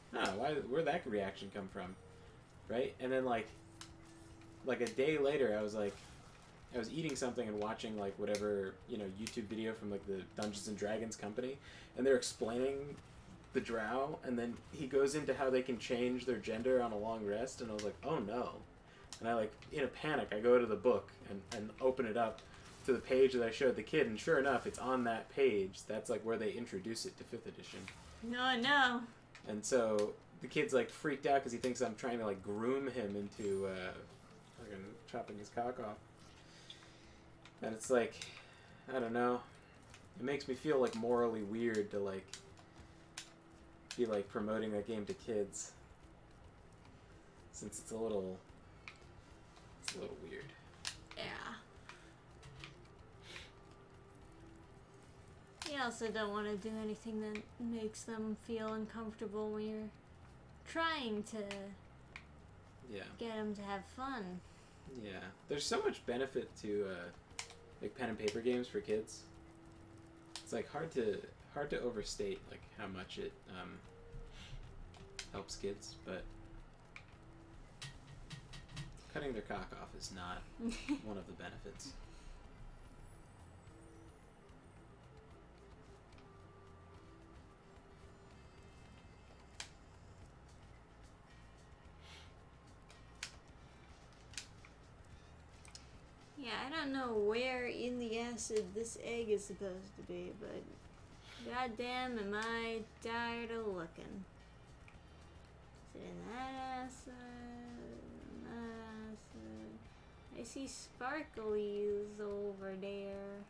where'd that reaction come from? Right? And then like a day later, I was eating something and watching like whatever, YouTube video from like the Dungeons and Dragons company, and they're explaining the drow, and then he goes into how they can change their gender on a long rest, and I was like, oh no. And I like, in a panic, I go to the book and open it up to the page that I showed the kid, and sure enough, it's on that page. That's like where they introduce it to 5th edition. No. And so the kid's like freaked out because he thinks I'm trying to like groom him into fucking chopping his cock off. And it's like, I don't know. It makes me feel like morally weird to like be like promoting that game to kids, since it's a little weird. Yeah. You also don't want to do anything that makes them feel uncomfortable when you're trying to get them to have fun. Yeah. There's so much benefit to like pen and paper games for kids. It's like hard to overstate like how much it helps kids, but cutting their cock off is not one of the benefits. Yeah, I don't know where in the acid this egg is supposed to be, but goddamn am I tired of looking. Is it in that acid? In that acid? I see sparklies over there.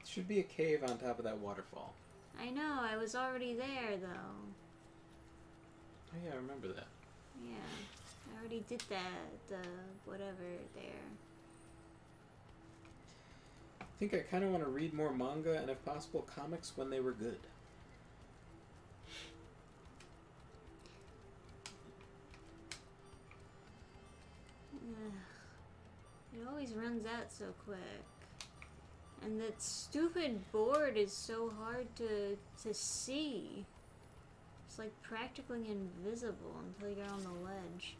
Should be a cave on top of that waterfall. I know, I was already there though. Oh yeah, I remember that. Yeah, I already did that, whatever there. I think I kind of want to read more manga and, if possible, comics when they were good. It always runs out so quick. And that stupid board is so hard to see. It's like practically invisible until you get on the ledge.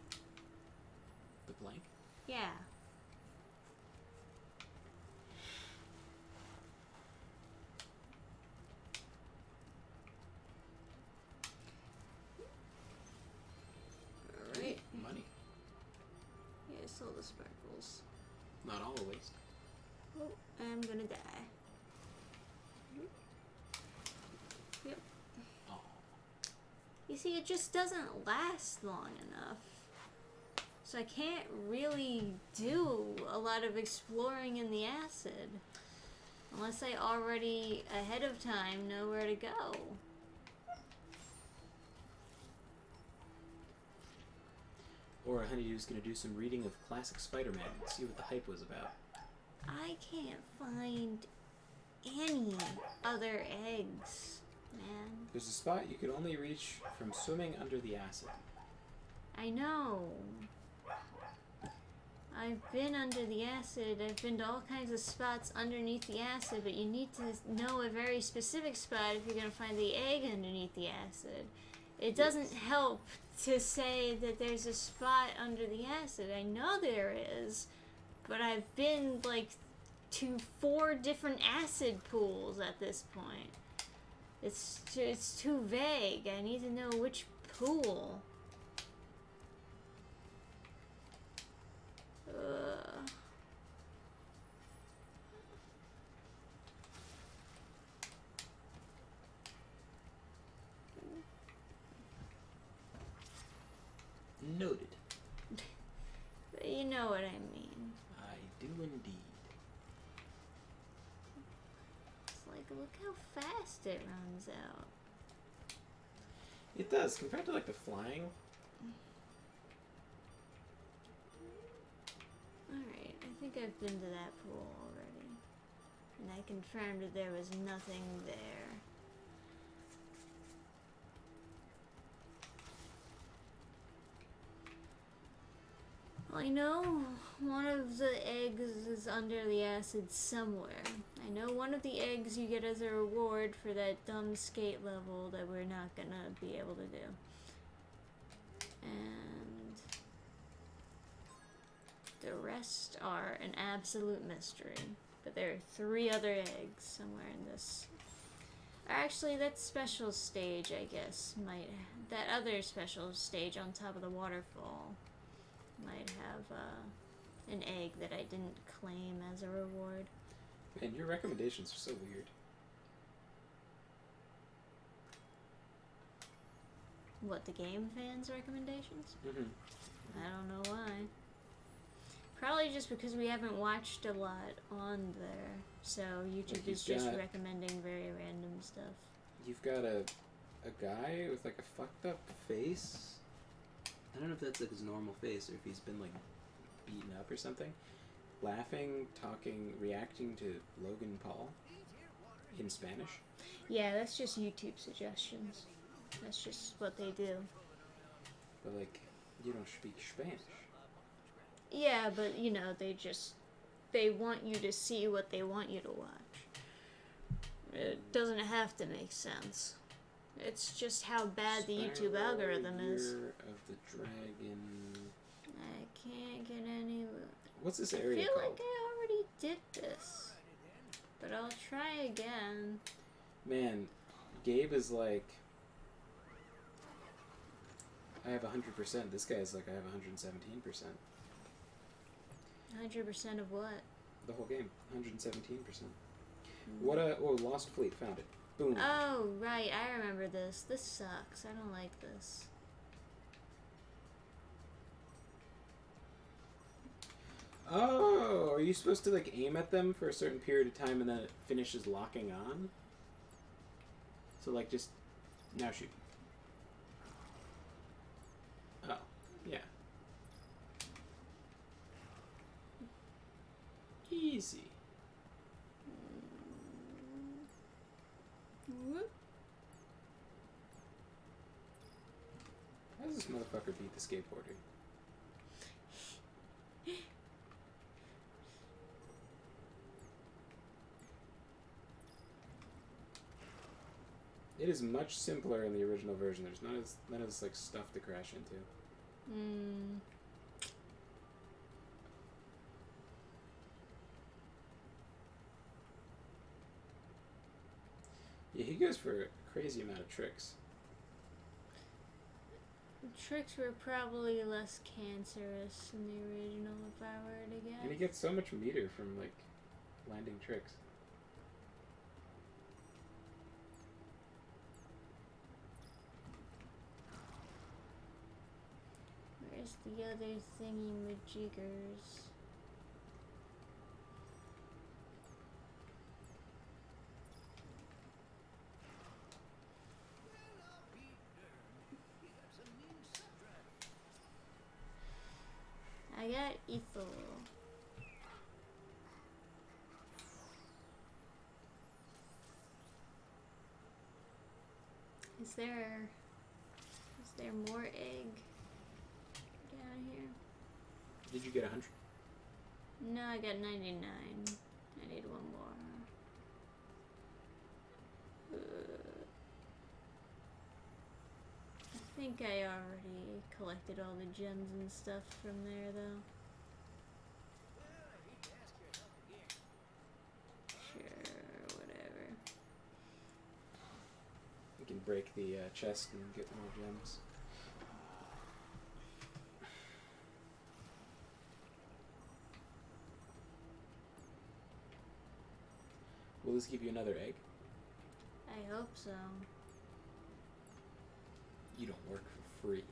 The blank? Yeah. Alright. Money. Yeah, I saw the sparkles. Not all a waste. Oh, I'm gonna die. Yep. Oh. You see, it just doesn't last long enough. So I can't really do a lot of exploring in the acid. Unless I already, ahead of time, know where to go. Or Honeydew's gonna do some reading of classic Spider-Man and see what the hype was about. I can't find any other eggs, man. There's a spot you could only reach from swimming under the acid. I know. I've been under the acid. I've been to all kinds of spots underneath the acid, but you need to know a very specific spot if you're going to find the egg underneath the acid. It doesn't help to say that there's a spot under the acid. I know there is, but I've been like to 4 different acid pools at this point. It's too vague. I need to know which pool. Noted. But you know what I mean. I do indeed. It's like, look how fast it runs out. It does, compared to like the flying. Alright, I think I've been to that pool already. And I confirmed that there was nothing there. Well, I know one of the eggs is under the acid somewhere. I know one of the eggs you get as a reward for that dumb skate level that we're not gonna be able to do. And the rest are an absolute mystery. But there are 3 other eggs somewhere in this. Actually, that special stage, I guess, that other special stage on top of the waterfall might have an egg that I didn't claim as a reward. Man, your recommendations are so weird. What, the game fans' recommendations? Mm-hmm. I don't know why. Probably just because we haven't watched a lot on there, so YouTube Like, is you've just got- recommending very random stuff. You've got a guy with like a fucked up face. I don't know if that's like his normal face or if he's been like beaten up or something. Laughing, talking, reacting to Logan Paul in Spanish. Yeah, that's just YouTube suggestions. That's just what they do. But like, you don't speak Spanish. Yeah, but you know, they want you to see what they want you to watch. It doesn't have to make sense. It's just how bad the YouTube Spyro, algorithm is. Year of the Dragon. I can't get any. What's this I area feel called? like I already did this, but I'll try again. Man, Gabe is like, I have 100%. This guy's like, I have 117%. 100% of what? The whole game, 117%. What oh, Lost Fleet, found it. Boom. Oh, right, I remember this. This sucks. I don't like this. Oh, are you supposed to like aim at them for a certain period of time and then it finishes locking on? So like just now shoot. Oh, yeah. Easy. Whoop. How does this motherfucker beat the skateboarder? It is much simpler in the original version. There's not as like stuff to crash into. Hmm. Yeah, he goes for a crazy amount of tricks. The tricks were probably less cancerous in the original, if I were to guess. And he gets so much meter from like landing tricks. Where's the other thingy majiggers? I got Ethel. Is there more egg down here? Did you get 100? No, I got 99. I need one more. I think I already collected all the gems and stuff from there, though. Sure, whatever. You can break the chest and get more gems. Will this give you another egg? I hope so. You don't work for free.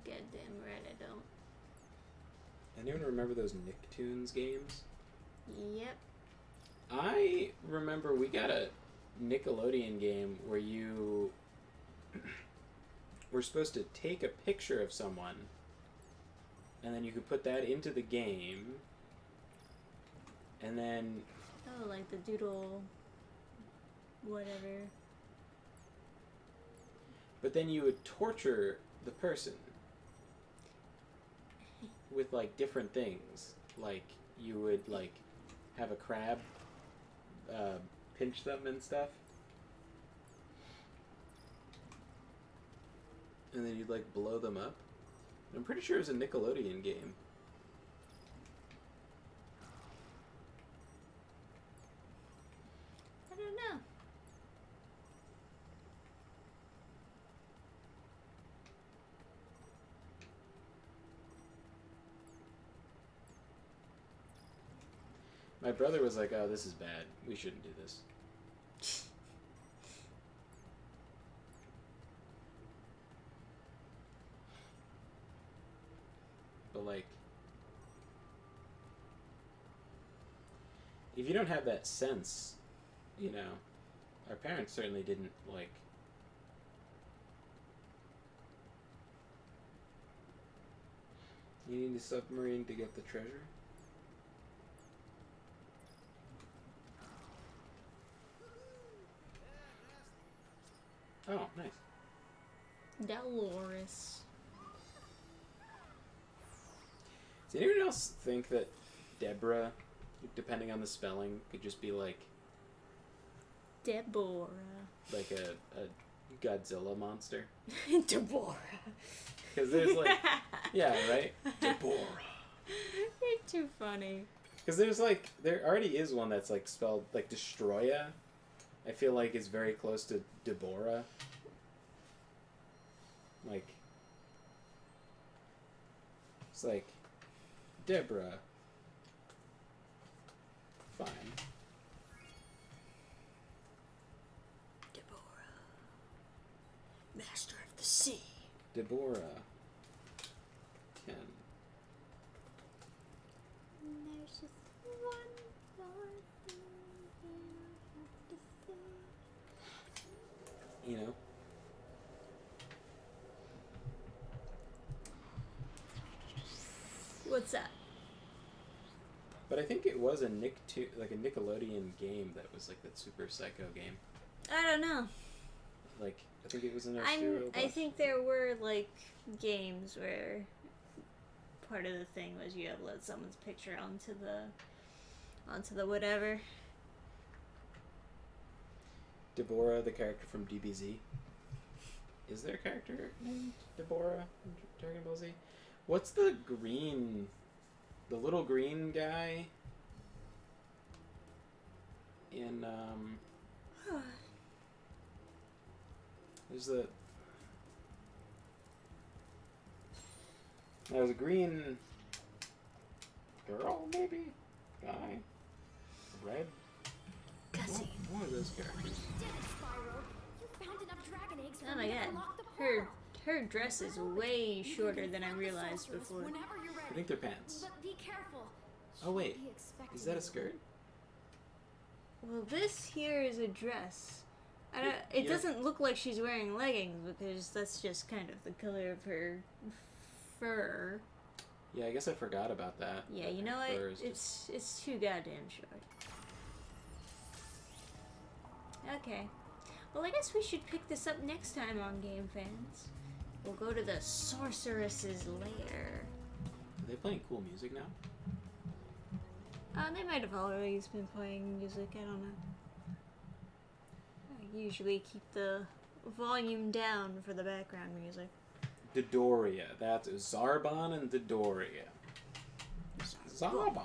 Goddamn right I don't. Anyone remember those Nicktoons games? Yep. I remember we got a Nickelodeon game where you were supposed to take a picture of someone and then you could put that into the game and then Oh, like the doodle... whatever. but then you would torture the person with like different things. Like you would like have a crab pinch them and stuff. And then you'd like blow them up. I'm pretty sure it was a Nickelodeon game. I don't know. My brother was like, "Oh, this is bad. We shouldn't do this." but like, if you don't have that sense, you know, our parents certainly didn't, like, you need a submarine to get the treasure? Oh, nice. Dolores. Does anyone else think that Deborah, depending on the spelling, could just be like Deborah. like a Godzilla monster? Deborah. Because there's like, yeah, right? Deborah. You're too funny. Because there's like, there already is one that's like spelled like Destroya. I feel like it's very close to Deborah. Like, it's like, Deborah. Fine. Deborah. Master of the sea. Deborah. 10. There's just one more thing I have to say. You know? What's that? But I think it was a like a Nickelodeon game that was like that Super Psycho game. I don't know. Like, I think it was in our cereal box. I think there were like games where part of the thing was you upload someone's picture onto the whatever. Deborah, the character from DBZ. Is there a character named Deborah in Dragon Ball Z? What's the little green guy in, there's a green girl, maybe? Guy? Red? Gussie. What are those characters? You did it, Spyro. You found enough dragon eggs Oh for my me to god. unlock the Her dress is way shorter than I realized before. Whenever you're ready. I think they're pants. But be careful. Oh wait, She'll be expecting is that a you. skirt? Well, this here is a dress. It Yeah. doesn't look like she's wearing leggings because that's just kind of the color of her fur. Yeah, I guess I forgot about that. Yeah, That you know her what? fur is just- It's too goddamn short. Okay. Well, I guess we should pick this up next time on Game Fans. We'll go to the sorceress's lair. Are they playing cool music now? They might have always been playing music. I don't know. I usually keep the volume down for the background music. Dodoria. That's Zarbon and Dodoria. Zarbon.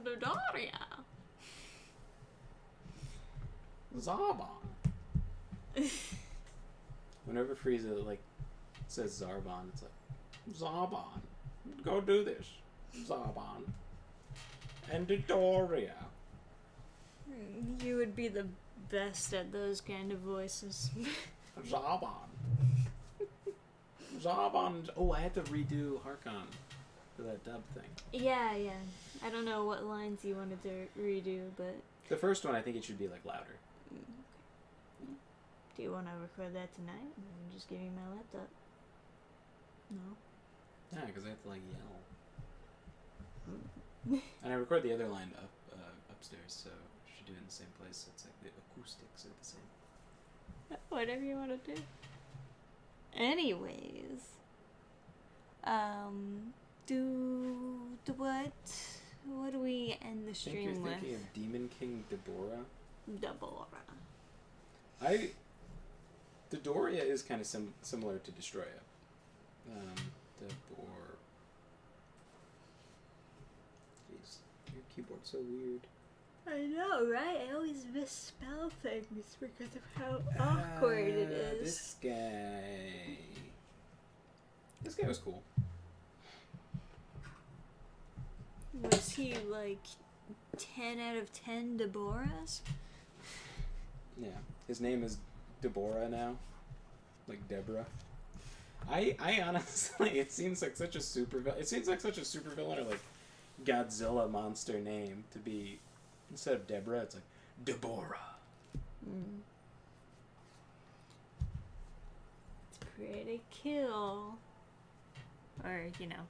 Dodoria. Zarbon. Whenever Frieza like says Zarbon, it's like Zarbon. Go do this. Zarbon. And Dodoria. You would be the best at those kind of voices. Zarbon. Zarbon. Oh, I had to redo Harkon for that dub thing. Yeah. I don't know what lines you wanted to redo, but The first one, I think it should be like louder. do you want to record that tonight? And just give me my laptop. No. Yeah, because I have to like yell. And I record the other line upstairs, so I should do it in the same place. So it's like the acoustics are the same. Whatever you want to do. Anyways, do what? What do we end the I think you're stream thinking with? of Demon King Deborah. Deborah. Dodoria is kind of similar to Destroya. Deborah. Jeez, your keyboard's so weird. I know, right? I always misspell things because of how awkward it is. This guy. This guy was cool. Was he like 10 out of 10 Deborahs? Yeah, his name is Deborah now, like Deborah. I honestly, it seems like such a super villain. It seems like such a super villain or like Godzilla monster name to be, instead of Deborah, it's like Deborah. Mm. It's pretty cool. Or, you know,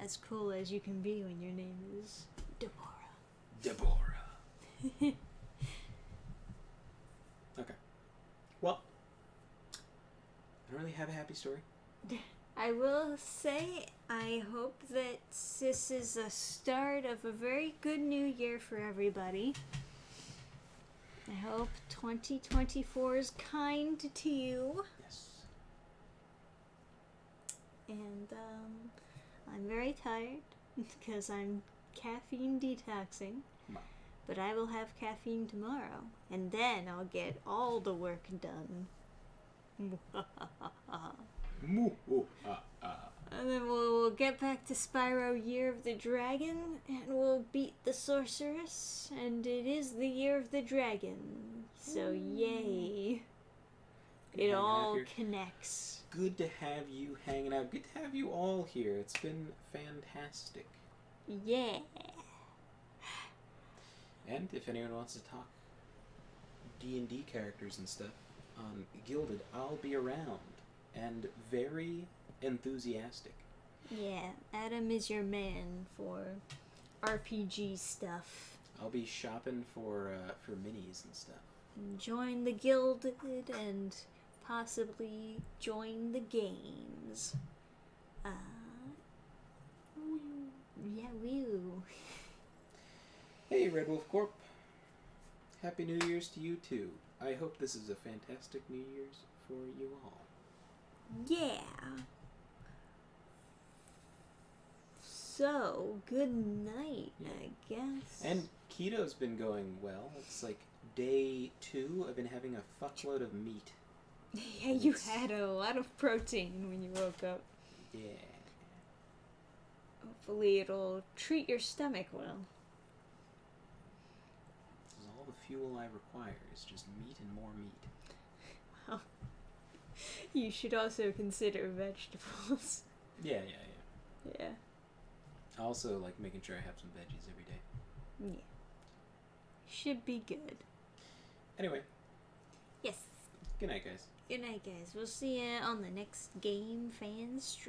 as cool as you can be when your name is Deborah. Deborah. Okay. Well, I don't really have a happy story. I will say, I hope that this is the start of a very good new year for everybody. I hope 2024 is kind to you. Yes. And, I'm very tired because I'm caffeine detoxing. Wow. But I will have caffeine tomorrow, and then I'll get all the work done. Moo, ooh, And then we'll get back to Spyro Year of the Dragon, and we'll beat the sorceress, and it is the Year of the Dragon. So yay. It Hanging out all here. connects. Good to have you hanging out. Good to have you all here. It's been fantastic. Yeah. And if anyone wants to talk D&D characters and stuff on Gilded, I'll be around. And very enthusiastic. Yeah, Adam is your man for RPG stuff. I'll be shopping for minis and stuff. Join the Gilded and possibly join the games. Yeah, woo. Hey, Red Wolf Corp. Happy New Year's to you too. I hope this is a fantastic New Year's for you all. Yeah. So, good night, I guess. And keto's been going well. It's like day 2. I've been having a fuckload of meat. Yeah, you had a lot of protein when you woke up. Yeah. Hopefully it'll treat your stomach well. This is all the fuel I require. Is just meat and more meat. Well, you should also consider vegetables. Yeah. Yeah. I also like making sure I have some veggies every day. Yeah. Should be good. Anyway, Yes. good night, guys. Good night, guys. We'll see you on the next Game Fan stream.